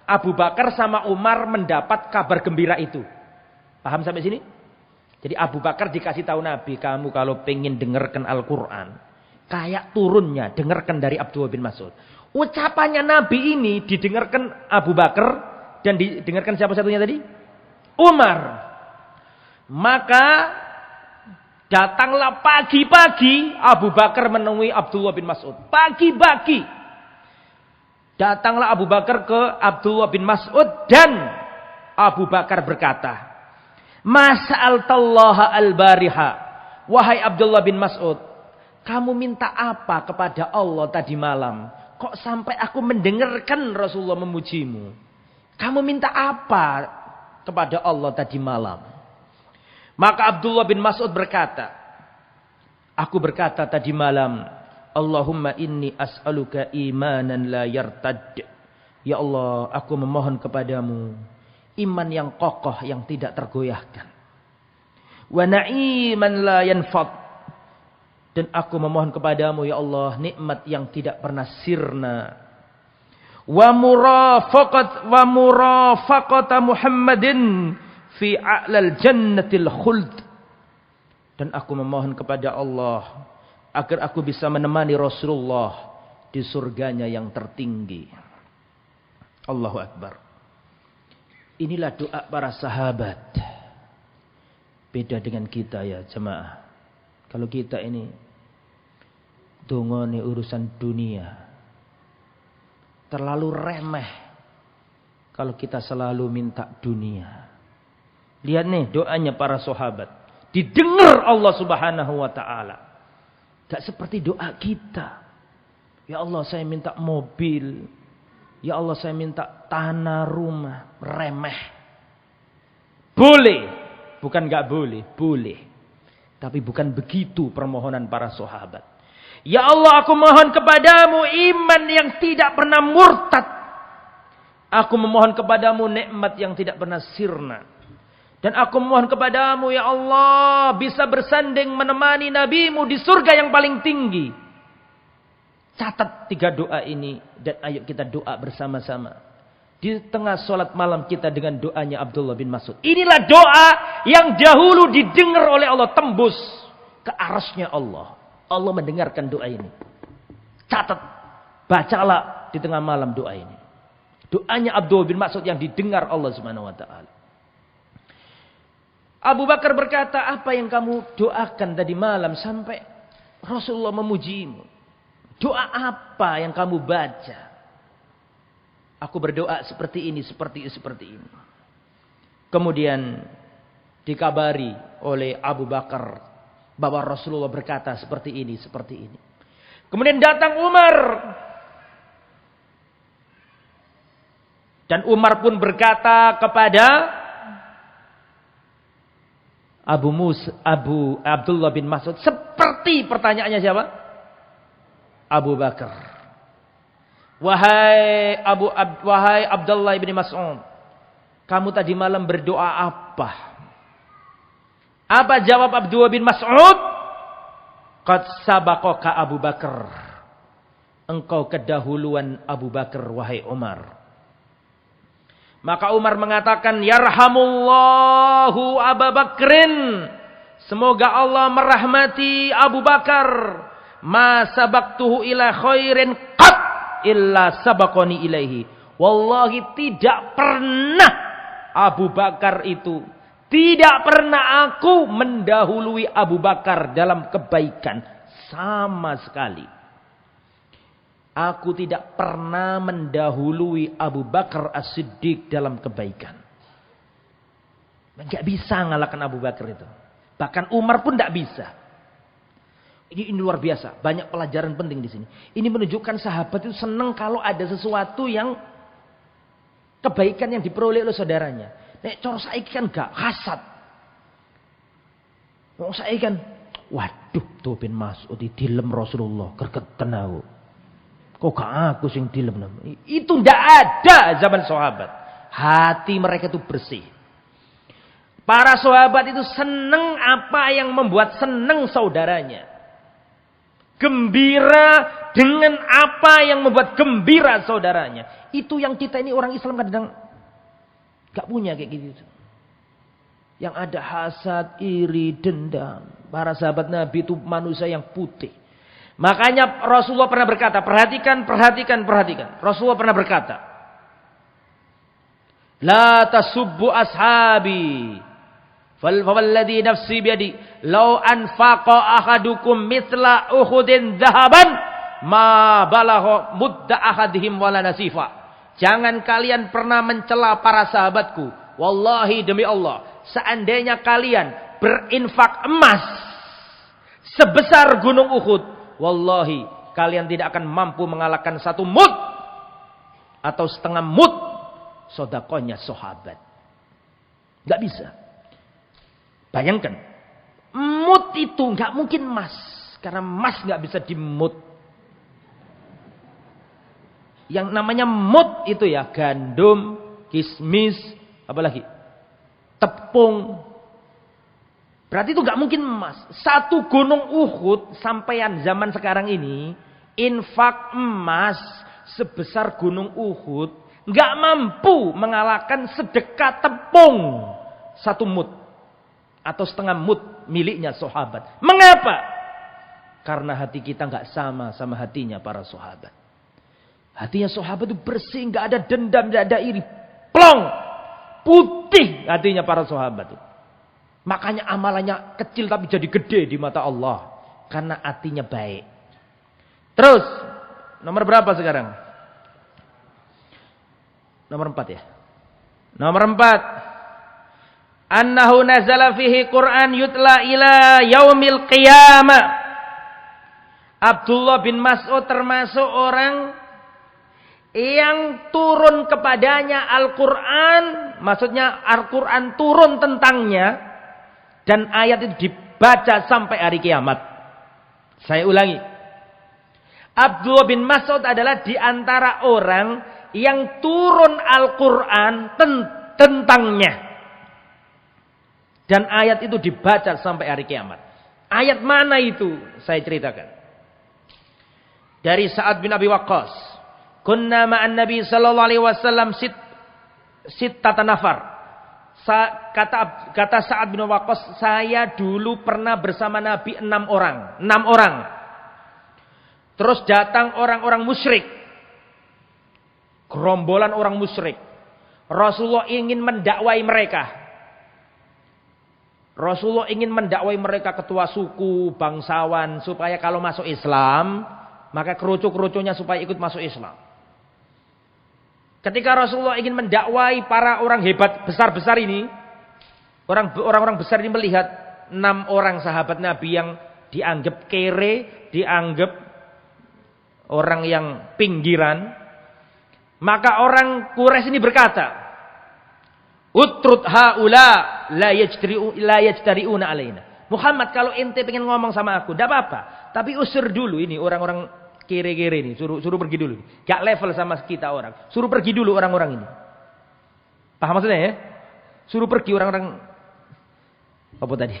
Abu Bakar sama Umar mendapat kabar gembira itu. Paham sampai sini? Jadi Abu Bakar dikasih tahu Nabi, kamu kalau pengen dengarkan Al-Quran, kayak turunnya, dengarkan dari Abdullah bin Mas'ud. Ucapannya Nabi ini didengarkan Abu Bakar dan didengarkan siapa satunya tadi? Umar. Maka datanglah pagi-pagi Abu Bakar menemui Abdullah bin Mas'ud. Pagi-pagi. Datanglah Abu Bakar ke Abdullah bin Mas'ud dan Abu Bakar berkata, Mas'altallaha al-bariha. Wahai Abdullah bin Mas'ud, kamu minta apa kepada Allah tadi malam? Kok sampai aku mendengarkan Rasulullah memujimu? Kamu minta apa kepada Allah tadi malam? Maka Abdullah bin Mas'ud berkata, aku berkata tadi malam, Allahumma inni as'aluka imanan la yartad. Ya Allah, aku memohon kepadamu iman yang kokoh yang tidak tergoyahkan. Wa na'iman la yanfad. Dan aku memohon kepadamu ya Allah nikmat yang tidak pernah sirna. Wa murafaqata Muhammadin fi a'lal jannatil khuld. Dan aku memohon kepada Allah agar aku bisa menemani Rasulullah di surganya yang tertinggi. Allahu Akbar. Inilah doa para sahabat. Beda dengan kita ya jemaah. Kalau kita ini dongone urusan dunia. Terlalu remeh. Kalau kita selalu minta dunia. Lihat nih doanya para sahabat. Didengar Allah Subhanahu wa ta'ala. Gak seperti doa kita. Ya Allah saya minta mobil. Ya Allah saya minta tanah rumah. Remeh. Boleh. Bukan gak boleh. Boleh. Tapi bukan begitu permohonan para sahabat. Ya Allah aku mohon kepadamu iman yang tidak pernah murtad. Aku memohon kepadamu nikmat yang tidak pernah sirna. Dan aku mohon kepadamu ya Allah bisa bersanding menemani nabimu di surga yang paling tinggi. Catat 3 doa ini dan ayo kita doa bersama-sama. Di tengah sholat malam kita dengan doanya Abdullah bin Mas'ud. Inilah doa yang dahulu didengar oleh Allah tembus ke arasnya Allah. Allah mendengarkan doa ini. Catat. Bacalah di tengah malam doa ini. Doanya Abdullah bin Mas'ud yang didengar Allah Subhanahu wa ta'ala. Abu Bakar berkata, apa yang kamu doakan tadi malam sampai Rasulullah memujimu? Doa apa yang kamu baca? Aku berdoa seperti ini, seperti ini. Kemudian dikabari oleh Abu Bakar bahwa Rasulullah berkata seperti ini. Kemudian datang Umar. Dan Umar pun berkata kepada Abdullah bin Mas'ud seperti pertanyaannya siapa? Abu Bakar. Wahai Abdullah bin Mas'ud, kamu tadi malam berdoa apa? Apa jawab Abdullah bin Mas'ud? Qad sabaqaka Abu Bakar. Engkau kedahuluan Abu Bakar wahai Umar. Maka Umar mengatakan, Yarhamullahu Abu Bakrin. Semoga Allah merahmati Abu Bakar. Ma sabaqtuhu ila khairin qat illa sabaqani ilaihi. Wallahi tidak pernah Abu Bakar itu. Tidak pernah aku mendahului Abu Bakar dalam kebaikan. Sama sekali. Aku tidak pernah mendahului Abu Bakar As-Siddiq dalam kebaikan. Enggak bisa ngalahkan Abu Bakar itu. Bahkan Umar pun enggak bisa. Ini luar biasa. Banyak pelajaran penting di sini. Ini menunjukkan sahabat itu senang kalau ada sesuatu yang kebaikan yang diperoleh oleh saudaranya. Nek cor saiki kan gak hasad. Wong saiki kan, waduh, tuh bin Mas'ud dilem Rasulullah, gergeten aku. Kok gak aku sing dilem? Itu ndak ada zaman sahabat. Hati mereka itu bersih. Para sahabat itu senang apa yang membuat senang saudaranya. Gembira dengan apa yang membuat gembira saudaranya. Itu yang kita ini orang Islam kadang gak punya kayak gitu. Yang ada hasad, iri, dendam. Para sahabat Nabi itu manusia yang putih. Makanya Rasulullah pernah berkata, perhatikan. Rasulullah pernah berkata, La tasubbu ashabi. Falladhi nafsi biyadi. Lau anfaqa ahadukum mithla uhudin dhahaban. Ma balagha mudda ahadihim wala nasifa. Jangan kalian pernah mencela para sahabatku. Wallahi demi Allah. Seandainya kalian berinfak emas sebesar gunung Uhud. Wallahi kalian tidak akan mampu mengalahkan satu mud. Atau setengah mud. Sodakonya sahabat. Gak bisa. Bayangkan. Mud itu gak mungkin emas. Karena emas gak bisa dimud. Yang namanya mud itu ya. Gandum, kismis, apalagi tepung. Berarti itu gak mungkin emas. Satu gunung Uhud sampean zaman sekarang ini. Infak emas sebesar gunung Uhud. Gak mampu mengalahkan sedekah tepung. Satu mud. Atau setengah mud miliknya sahabat. Mengapa? Karena hati kita gak sama hatinya para sahabat. Hatinya sahabat itu bersih. Gak ada dendam, gak ada iri. Plong. Putih hatinya para sahabat itu. Makanya amalannya kecil tapi jadi gede di mata Allah. Karena hatinya baik. Terus. Nomor berapa sekarang? Nomor 4 ya. Nomor 4. Annahu nazala fihi Qur'an yutla ila yaumil qiyamah. Abdullah bin Mas'ud termasuk orang yang turun kepadanya Al-Quran. Maksudnya Al-Quran turun tentangnya. Dan ayat itu dibaca sampai hari kiamat. Saya ulangi. Abdullah bin Mas'ud adalah di antara orang yang turun Al-Quran tentangnya. Dan ayat itu dibaca sampai hari kiamat. Ayat mana itu? Saya ceritakan. Dari Sa'ad bin Abi Waqqas. Kunna ma'an Nabi sallallahu alaihi wasallam sittata nafar. Kata Sa'ad bin Waqqas, saya dulu pernah bersama Nabi 6 orang. 6 orang. Terus datang orang-orang musyrik. Gerombolan orang musyrik. Rasulullah ingin mendakwai mereka. Rasulullah ingin mendakwai mereka ketua suku, bangsawan. Supaya kalau masuk Islam, maka kerucu-kerucunya supaya ikut masuk Islam. Ketika Rasulullah ingin mendakwai para orang hebat besar-besar ini. Orang-orang besar ini melihat 6 orang sahabat Nabi yang dianggap kere. Dianggap orang yang pinggiran. Maka orang Quraisy ini berkata. Utrud haula la yajtari'una alaina. Muhammad kalau ente pengen ngomong sama aku, enggak apa-apa. Tapi usir dulu ini orang-orang kere-kere ini, suruh pergi dulu. Gak level sama kita orang. Suruh pergi dulu orang-orang ini. Paham maksudnya ya? Suruh pergi orang-orang apa tadi?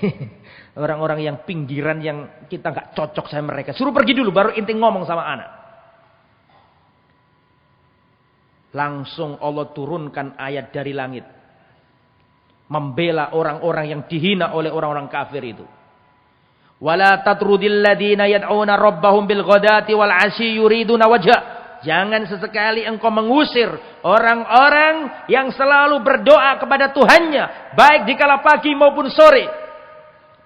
Orang-orang yang pinggiran yang kita enggak cocok sama mereka. Suruh pergi dulu baru ente ngomong sama anak. Langsung Allah turunkan ayat dari langit. Membela orang-orang yang dihina oleh orang-orang kafir itu. Wala tatrudil ladina yad'una rabbahum bil ghadati wal 'ashyi yuriduna wajha. Jangan sesekali engkau mengusir orang-orang yang selalu berdoa kepada Tuhannya, baik di kala pagi maupun sore,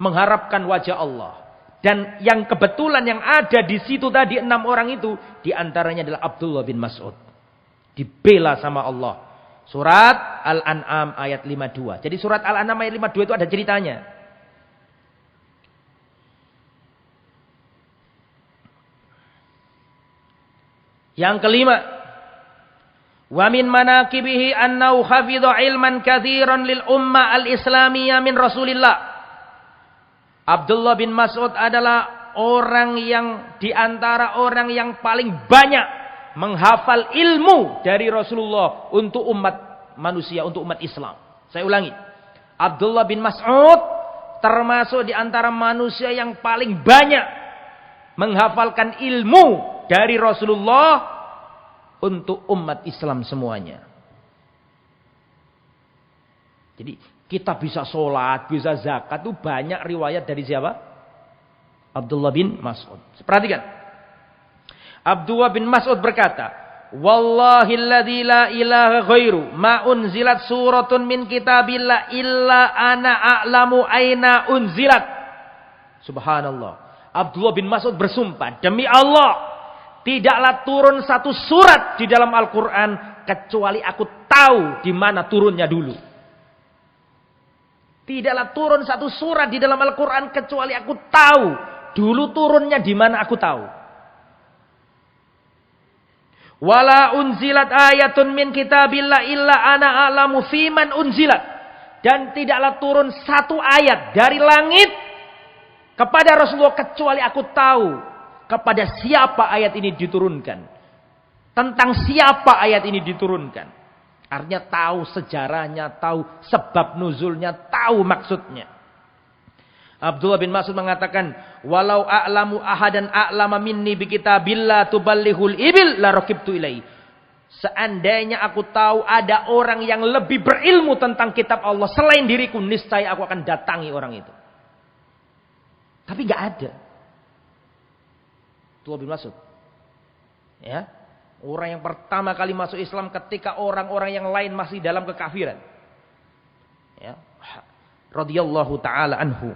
mengharapkan wajah Allah. Dan yang kebetulan yang ada di situ tadi 6 orang itu, di antaranya adalah Abdullah bin Mas'ud. Dibela sama Allah. Surat Al-An'am ayat 52. Jadi surat Al-An'am ayat 52 itu ada ceritanya. Yang kelima, wa min manaqibihi annahu hafidha ilman katsiran lil ummah al-islamiyah min Rasulillah. Abdullah bin Mas'ud adalah orang yang di antara orang yang paling banyak menghafal ilmu dari Rasulullah untuk umat manusia, untuk umat Islam. Saya ulangi. Abdullah bin Mas'ud termasuk di antara manusia yang paling banyak menghafalkan ilmu dari Rasulullah untuk umat Islam semuanya. Jadi kita bisa sholat, bisa zakat itu banyak riwayat dari siapa? Abdullah bin Mas'ud. Perhatikan. Abdullah bin Mas'ud berkata, Wallahilladzi la ilaha ghairu ma unzilat suratun min kitabillah illa ana a'lamu aina unzilat. Subhanallah. Abdullah bin Mas'ud bersumpah, demi Allah, tidaklah turun satu surat di dalam Al-Qur'an kecuali aku tahu di mana turunnya dulu. Tidaklah turun satu surat di dalam Al-Qur'an kecuali aku tahu dulu turunnya di mana, aku tahu. Wala unzilat ayatun min kitabillah illa ana a'lamu fiman unzilat. Dan tidaklah turun satu ayat dari langit kepada Rasulullah kecuali aku tahu kepada siapa ayat ini diturunkan. Tentang siapa ayat ini diturunkan. Artinya tahu sejarahnya, tahu sebab nuzulnya, tahu maksudnya. Abdullah bin Mas'ud mengatakan, walau a'lamu ahadan a'lama minni bi kitabillah tuballihul ibil la rakibtu ilai. Seandainya aku tahu ada orang yang lebih berilmu tentang kitab Allah selain diriku, niscaya aku akan datangi orang itu. Tapi enggak ada. Abdullah bin Mas'ud. Ya. Orang yang pertama kali masuk Islam ketika orang-orang yang lain masih dalam kekafiran. Ya. Radhiyallahu taala anhu.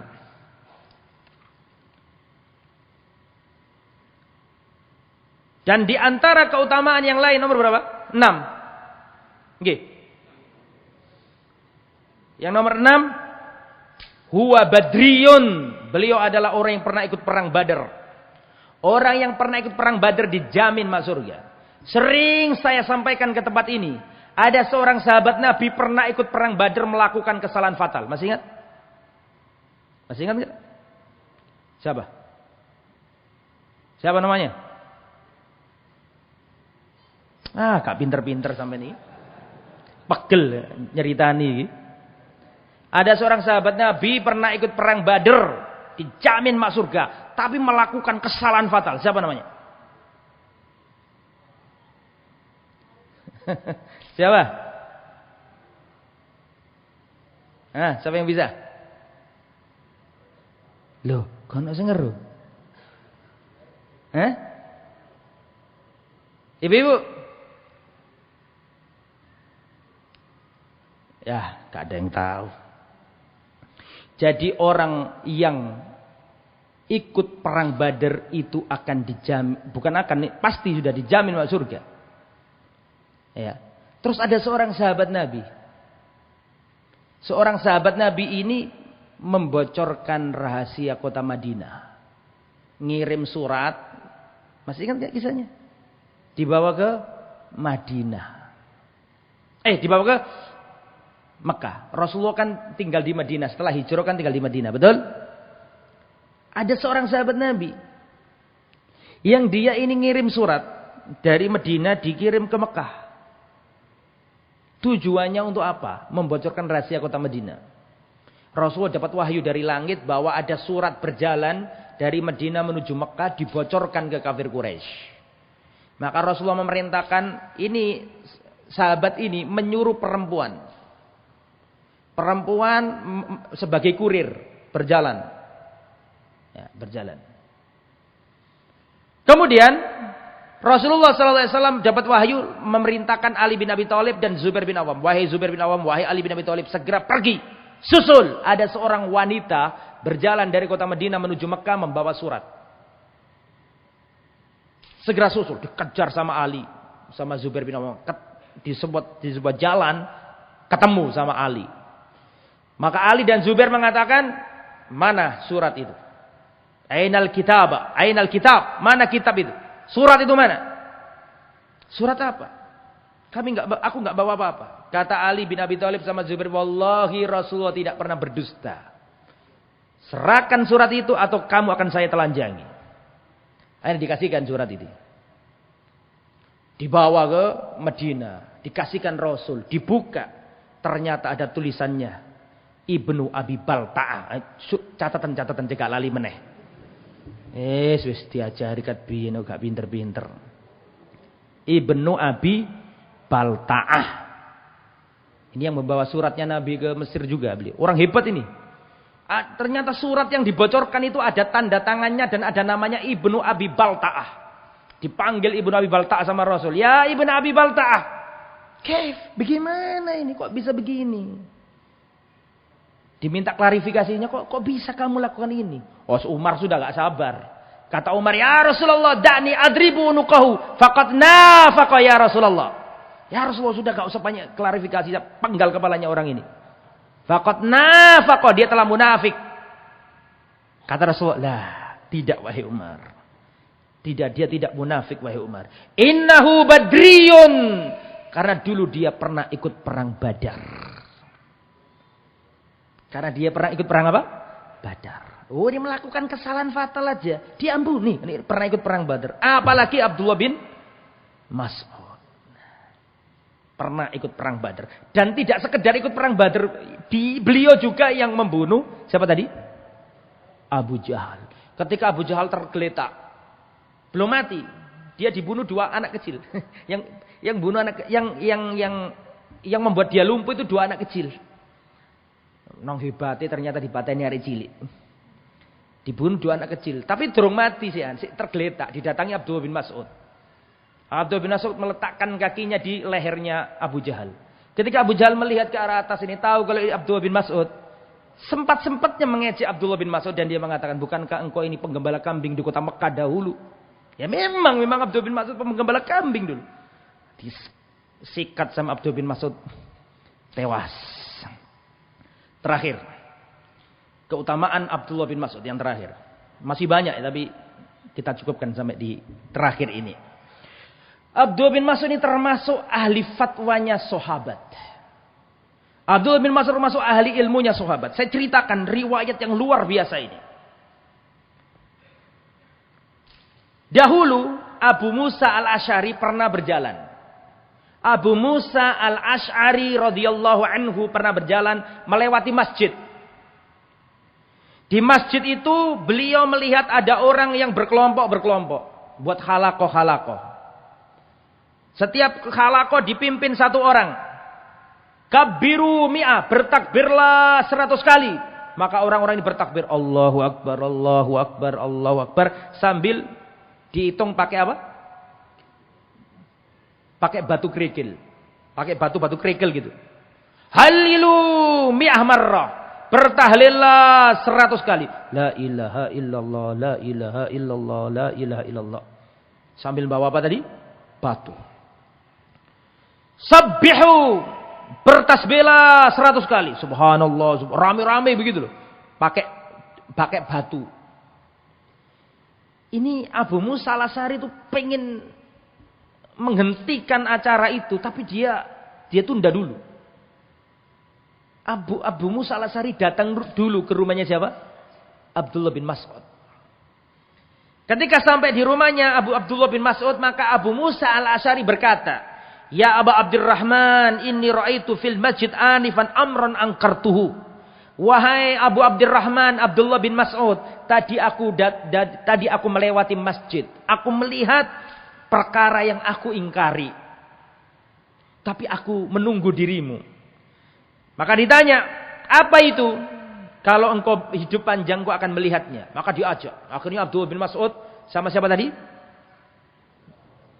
Dan di antara keutamaan yang lain nomor berapa? 6. Oke. Yang nomor 6, huwa badriyun. Beliau adalah orang yang pernah ikut perang Badar. Orang yang pernah ikut perang Badar dijamin masuk surga. Sering saya sampaikan ke tempat ini, ada seorang sahabat Nabi pernah ikut perang Badar melakukan kesalahan fatal. Masih ingat? Masih ingat enggak? Siapa? Siapa namanya? Gak pinter-pinter sampai ini. Pegel nyeritani. Ada seorang sahabat Nabi pernah ikut perang Badar, dijamin masuk surga, tapi melakukan kesalahan fatal. Siapa namanya? Siapa? Siapa yang bisa? Loh, kono sing ngeru. Ibu-ibu? Ya, gak ada yang tahu. Jadi orang yang ikut perang Badar itu akan dijamin, bukan akan, pasti sudah dijamin masuk surga. Ya. Terus ada seorang sahabat Nabi. Seorang sahabat Nabi ini membocorkan rahasia kota Madinah. Ngirim surat, masih ingat gak kisahnya? Dibawa ke Madinah. Dibawa ke Mekah. Rasulullah kan tinggal di Madinah. Setelah hijrah kan tinggal di Madinah. Betul? Ada seorang sahabat Nabi. Yang dia ini ngirim surat. Dari Madinah dikirim ke Mekah. Tujuannya untuk apa? Membocorkan rahasia kota Madinah. Rasulullah dapat wahyu dari langit bahwa ada surat berjalan dari Madinah menuju Mekah dibocorkan ke kafir Quraisy. Maka Rasulullah memerintahkan ini sahabat ini menyuruh perempuan sebagai kurir berjalan. Ya, berjalan. Kemudian Rasulullah SAW dapat wahyu memerintahkan Ali bin Abi Thalib dan Zubair bin Awam. Wahai Zubair bin Awam, wahai Ali bin Abi Thalib, segera pergi. Susul. Ada seorang wanita berjalan dari kota Madinah menuju Mekah membawa surat. Segera susul. Dikejar sama Ali. Sama Zubair bin Awam. Di sebuah jalan ketemu sama Ali. Maka Ali dan Zubair mengatakan, mana surat itu? Ainal kitab? Ainal kitab? Mana kitab itu? Surat itu mana? Surat apa? Aku enggak bawa apa-apa. Kata Ali bin Abi Thalib sama Zubair, wallahi Rasulullah tidak pernah berdusta. Serahkan surat itu atau kamu akan saya telanjangi. Akhirnya dikasihkan surat itu. Dibawa ke Madinah, dikasihkan Rasul, dibuka. Ternyata ada tulisannya. Ibnu Abi Balta'ah. Catatan-catatan cekak lali meneh. Wis diajari kat biyen gak pinter-pinter. Ibnu Abi Balta'ah. Ini yang membawa suratnya Nabi ke Mesir juga beliau. Orang hebat ini. Ternyata surat yang dibocorkan itu ada tanda tangannya dan ada namanya Ibnu Abi Balta'ah. Dipanggil Ibnu Abi Balta'ah sama Rasul. Ya Ibnu Abi Balta'ah. Kaif, bagaimana ini kok bisa begini? Diminta klarifikasinya, kok bisa kamu lakukan ini? Oh, Umar sudah gak sabar. Kata Umar, ya Rasulullah, da'ni adribu unuqahu faqad nafaqa ya Rasulullah. Ya Rasulullah, sudah gak usah banyak klarifikasi, penggal kepalanya orang ini. Faqad nafaqa, dia telah munafik. Kata Rasulullah, tidak wahai Umar. Tidak, dia tidak munafik wahai Umar. Innahu badriyun. Karena dulu dia pernah ikut perang Badar. Karena dia pernah ikut perang apa? Badar. Oh, dia melakukan kesalahan fatal aja. Diampuni. Ini pernah ikut perang Badar. Apalagi Abdullah bin Mas'ud. Pernah ikut perang Badar. Dan tidak sekedar ikut perang Badar. Beliau juga yang membunuh. Siapa tadi? Abu Jahal. Ketika Abu Jahal tergeletak. Belum mati. Dia dibunuh 2 anak kecil. yang bunuh anak yang membuat dia lumpuh itu 2 anak kecil. Nong hebate ternyata dipateni hari cilik. Dibunuh 2 anak kecil. Tapi durung mati sih, tergeletak. Didatangi Abdullah bin Mas'ud. Abdullah bin Mas'ud meletakkan kakinya di lehernya Abu Jahal. Ketika Abu Jahal melihat ke arah atas ini, tahu kalau Abdullah bin Mas'ud, sempat-sempatnya mengejek Abdullah bin Mas'ud dan dia mengatakan, bukankah engkau ini penggembala kambing di kota Mekah dahulu? Ya memang Abdullah bin Mas'ud penggembala kambing dulu. Disikat sama Abdullah bin Mas'ud, tewas. Terakhir, keutamaan Abdullah bin Mas'ud yang terakhir. Masih banyak ya, tapi kita cukupkan sampai di terakhir ini. Abdullah bin Mas'ud ini termasuk ahli fatwanya sahabat. Abdullah bin Mas'ud termasuk ahli ilmunya sahabat. Saya ceritakan riwayat yang luar biasa ini. Dahulu Abu Musa al-Asy'ari pernah berjalan. Abu Musa al-Asy'ari radhiyallahu anhu pernah berjalan melewati masjid. Di masjid itu beliau melihat ada orang yang berkelompok-berkelompok. Buat halakoh-halakoh. Setiap halakoh dipimpin 1 orang. Kabbiru mi'ah, bertakbirlah 100 kali. Maka orang-orang ini bertakbir. Allahu Akbar, Allahu Akbar, Allahu Akbar. Sambil dihitung pakai apa? Pakai batu kerikil. Pakai batu-batu kerikil gitu. Halilu mi'ah marrah. Bertahlillah 100 kali. La ilaha illallah, la ilaha illallah, la ilaha illallah. Sambil bawa apa tadi? Batu. Sabbihu. Bertasbihlah 100 kali. Subhanallah. Rame-rame begitu loh. Pakai batu. Ini Abu Musa al-Asy'ari itu pengen menghentikan acara itu, tapi dia tunda dulu. Abu Musa al-Asy'ari datang dulu ke rumahnya siapa? Abdullah bin Mas'ud. Ketika sampai di rumahnya Abdullah bin Mas'ud, maka Abu Musa al-Asy'ari berkata, "Ya Aba Abdurrahman, inni ra'aitu fil masjid anifan amran angkartuhu." Wahai Abu Abdurrahman, Abdullah bin Mas'ud, tadi aku melewati masjid. Aku melihat perkara yang aku ingkari. Tapi aku menunggu dirimu. Maka ditanya, apa itu? Kalau engkau hidup panjang, engkau akan melihatnya. Maka diajak. Akhirnya Abdullah bin Mas'ud sama siapa tadi?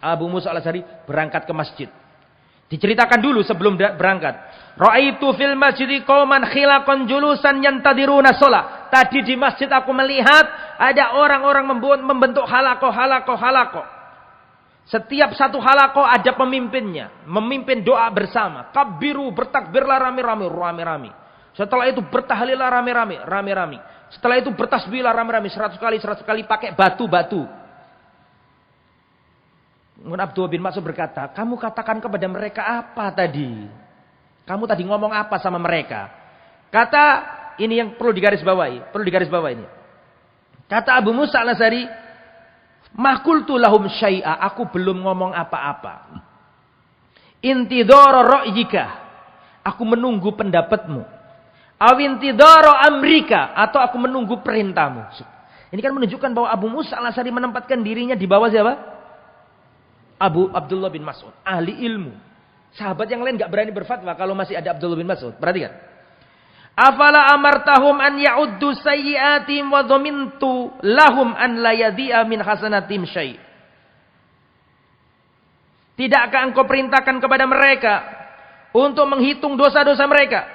Abu Musa al-Asy'ari berangkat ke masjid. Diceritakan dulu sebelum berangkat. Ra'aitu fil masjidi qauman khilaqan julusan yantadiruna shalah. Tadi di masjid aku melihat ada orang-orang membentuk halakoh. Setiap satu halakoh ada pemimpinnya, memimpin doa bersama. Kabbiru, bertakbirlah rame-rame. Setelah itu bertahlillah rame-rame. Setelah itu bertasbihlah rame-rame 100 kali pakai batu-batu. Abdullah bin Mas'ud berkata, kamu katakan kepada mereka apa tadi? Kamu tadi ngomong apa sama mereka? Kata, ini yang perlu digarisbawahi ini. Kata Abu Musa al-Asy'ari, ma qultu lahum syai'a, aku belum ngomong apa-apa. Intidhara ra'yika, aku menunggu pendapatmu. awintidaro amrika, atau aku menunggu perintahmu. Ini kan menunjukkan bahwa Abu Musa al-Asy'ari menempatkan dirinya di bawah siapa? Abdullah bin Mas'ud, ahli ilmu. Sahabat yang lain gak berani berfatwa kalau masih ada Abdullah bin Mas'ud. Perhatikan. Afala amartahum an ya'uddu sayyi'atim wa dhamintu lahum an la yadhi'a min hasanatim syai'. Tidakkah engkau perintahkan kepada mereka untuk menghitung dosa-dosa mereka?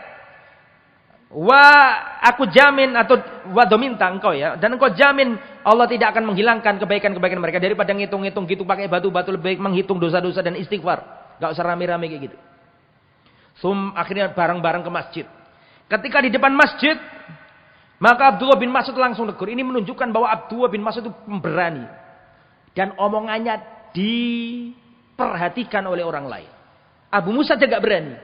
Aku jamin, atau dhaminta engkau ya, dan engkau jamin Allah tidak akan menghilangkan kebaikan-kebaikan mereka. Daripada ngitung-ngitung gitu pakai batu-batu, lebih baik menghitung dosa-dosa dan istighfar. Gak usah rame-rame kayak gitu. Akhirnya bareng-bareng ke masjid. Ketika di depan masjid, maka Abdullah bin Mas'ud langsung tegur. Ini menunjukkan bahwa Abdullah bin Mas'ud itu pemberani. Dan omongannya diperhatikan oleh orang lain. Abu Musa saja gak berani.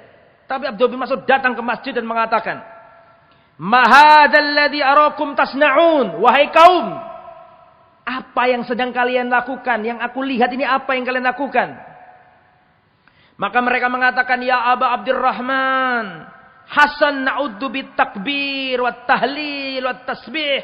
Tapi Abdullah bin Mas'ud datang ke masjid dan mengatakan, "Ma hadzal ladzi arakum tasna'un?" Wahai kaum, apa yang sedang kalian lakukan? Yang aku lihat ini apa yang kalian lakukan? Maka mereka mengatakan, "Ya Aba Abdurrahman, Hasan na'uddu bit takbir wat tahlil wat tasbih."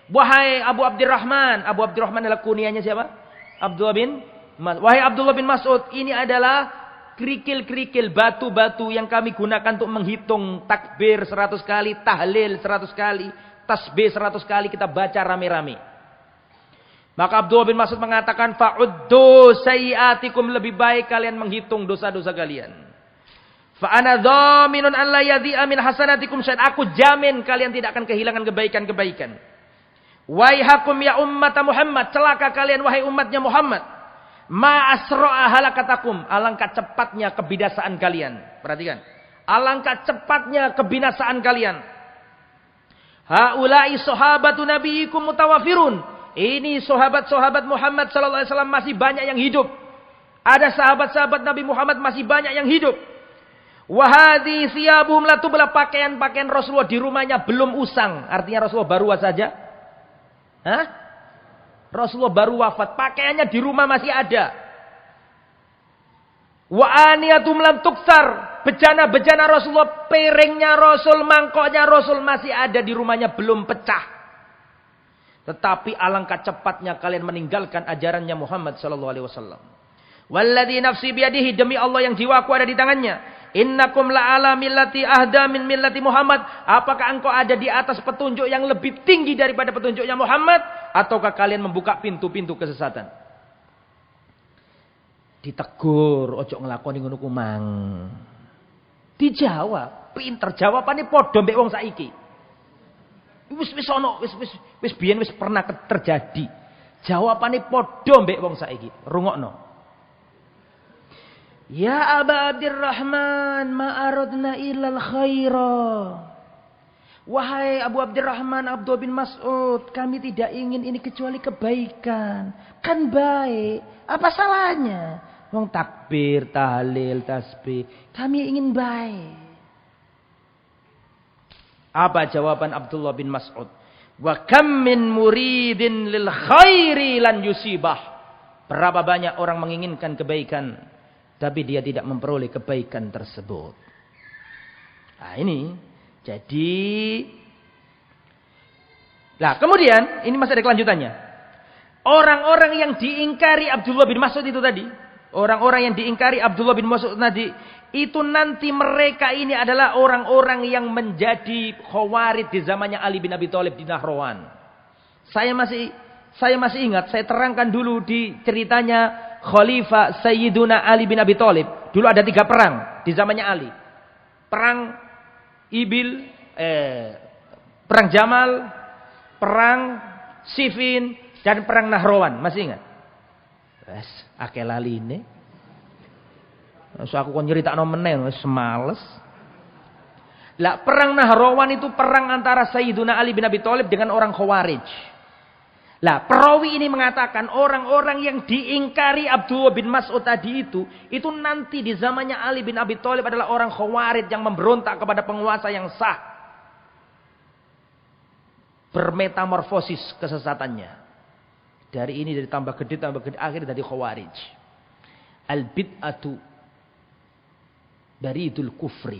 Wahai Abu Abdurrahman adalah kunyahnya siapa? Abdullah bin Mas'ud. Wahai Abdullah bin Mas'ud, ini adalah kerikil-kerikil batu-batu yang kami gunakan untuk menghitung takbir 100 kali, tahlil 100 kali, tasbih 100 kali kita baca rame-rame. Maka Abdullah bin Mas'ud mengatakan, "Fa'uddu sayyi'atikum," lebih baik kalian menghitung dosa-dosa kalian. "Fa ana dhaminun an la yadhi'a min hasanatikum syai'an." Aku jamin kalian tidak akan kehilangan kebaikan-kebaikan. "Waihakum ya ummat Muhammad," celaka kalian wahai umatnya Muhammad. "Ma asra'a halakatakum," alangkah cepatnya kebinasaan kalian. Perhatikan. Alangkah cepatnya kebinasaan kalian. "Haula'i sahabatu nabiyikum mutawafirun." Ini sahabat-sahabat Muhammad sallallahu alaihi wasallam masih banyak yang hidup. Ada sahabat-sahabat Nabi Muhammad masih banyak yang hidup. Wa hadhi thiyabuhum la tubla, pakaian-pakaian Rasulullah di rumahnya belum usang. Artinya Rasulullah baru saja. Rasulullah baru wafat, pakaiannya di rumah masih ada. Wa aniyatum lam tuksar, bejana-bejana Rasulullah, piringnya Rasul, mangkoknya Rasul masih ada di rumahnya, belum pecah. Tetapi alangkah cepatnya kalian meninggalkan ajarannya Muhammad sallallahu alaihi wasallam. Walladzi nafsi biyadihi, demi Allah yang jiwaku ada di tangannya. Innakum la'ala millati ahda min millati Muhammad. Apakah engkau ada di atas petunjuk yang lebih tinggi daripada petunjuknya Muhammad? Ataukah kalian membuka pintu-pintu kesesatan? Ditegur, ojo ngelakoni ngono ku mang. Dijawab, pinter jawabannya padha mbek wong saiki. Wis biyen wis pernah terjadi. Jawabane padha mbek wong saiki. Rungokno. "Ya Aba Abdurrahman, ma aradna illal khaira." Wahai Abu Abdurrahman, Abdullah bin Mas'ud, kami tidak ingin ini kecuali kebaikan. Kan baik. Apa salahnya? Wong takbir, tahlil, tasbih. Kami ingin baik. Apa jawaban Abdullah bin Mas'ud? "Wa kam min muridin lil khairi lan yusibah." Berapa banyak orang menginginkan kebaikan, tapi dia tidak memperoleh kebaikan tersebut. Nah ini, jadi. Nah kemudian, ini masih ada kelanjutannya. Orang-orang yang diingkari Abdullah bin Mas'ud itu tadi. Orang-orang yang diingkari Abdullah bin Mas'ud tadi. Itu nanti mereka ini adalah orang-orang yang menjadi khawarij di zamannya Ali bin Abi Thalib di Nahrawan. Saya masih ingat, saya terangkan dulu di ceritanya Khalifah Sayyiduna Ali bin Abi Thalib. Dulu ada 3 perang di zamannya Ali. Perang Ibil, perang Jamal, perang Siffin, dan perang Nahrawan. Masih ingat? Wes, akeh laline. So aku kon nyeritakno meneh wis males. Lah perang Nahrawan itu perang antara Sayyiduna Ali bin Abi Thalib dengan orang Khawarij. Lah perawi ini mengatakan orang-orang yang diingkari Abdullah bin Mas'ud tadi itu nanti di zamannya Ali bin Abi Thalib adalah orang Khawarij yang memberontak kepada penguasa yang sah. Bermetamorfosis kesesatannya. Dari ini dari tambah gede akhirnya dari Khawarij. Al-bid'atu baridul kufri.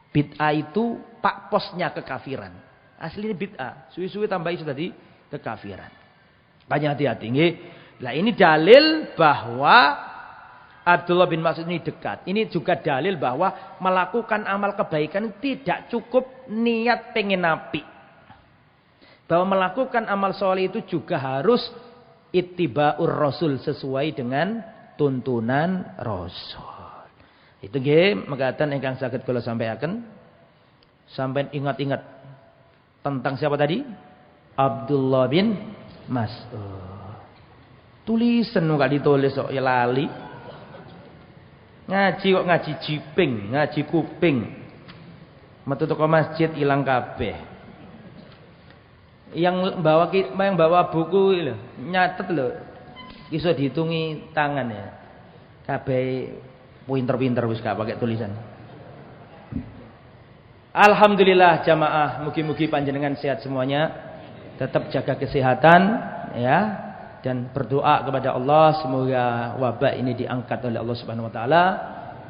Bid'ah itu pak posnya kekafiran. Aslinya bid'ah. Suwi-suwi tambah isu tadi kekafiran. Banyak hati-hati. Nah ini dalil bahwa Abdullah bin Mas'ud ini dekat. Ini juga dalil bahwa melakukan amal kebaikan tidak cukup niat pengen api. Bahwa melakukan amal soleh itu juga harus ittiba'ur rasul, sesuai dengan tuntunan Rasul. Itu nggih mekaten ingkang saged kula sampaikan. Sampai ingat-ingat tentang siapa tadi? Abdullah bin Mas'ud. Tulisan enggak ditulis kok ya lali. Ngaji kok ngaji jiping, ngaji kuping. Metu teko masjid ilang kabeh. Yang bawa buku lho, nyatet lho. Iso dihitungi tangan ya. Kabeh pinter-pinter wis gak pakai tulisan. Alhamdulillah jamaah, mugi-mugi panjenengan sehat semuanya. Tetap jaga kesehatan ya. Dan berdoa kepada Allah semoga wabah ini diangkat oleh Allah Subhanahu wa taala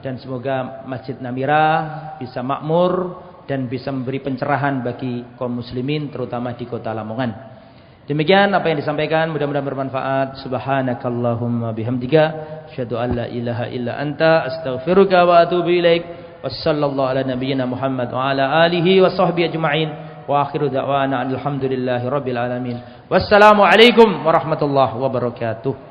dan semoga Masjid Namira bisa makmur dan bisa memberi pencerahan bagi kaum muslimin terutama di Kota Lamongan. Demikian apa yang disampaikan, mudah-mudahan bermanfaat. Subhanakallahumma bihamdika asyhadu an la ilaha illa anta astaghfiruka wa atubu ilaik. Wassallallahu ala nabiyyina Muhammad wa ala alihi wa sahbihi ajma'in. Wa akhiru da'wana alhamdulillahi rabbil alamin. Wassalamu alaikum warahmatullahi wabarakatuh.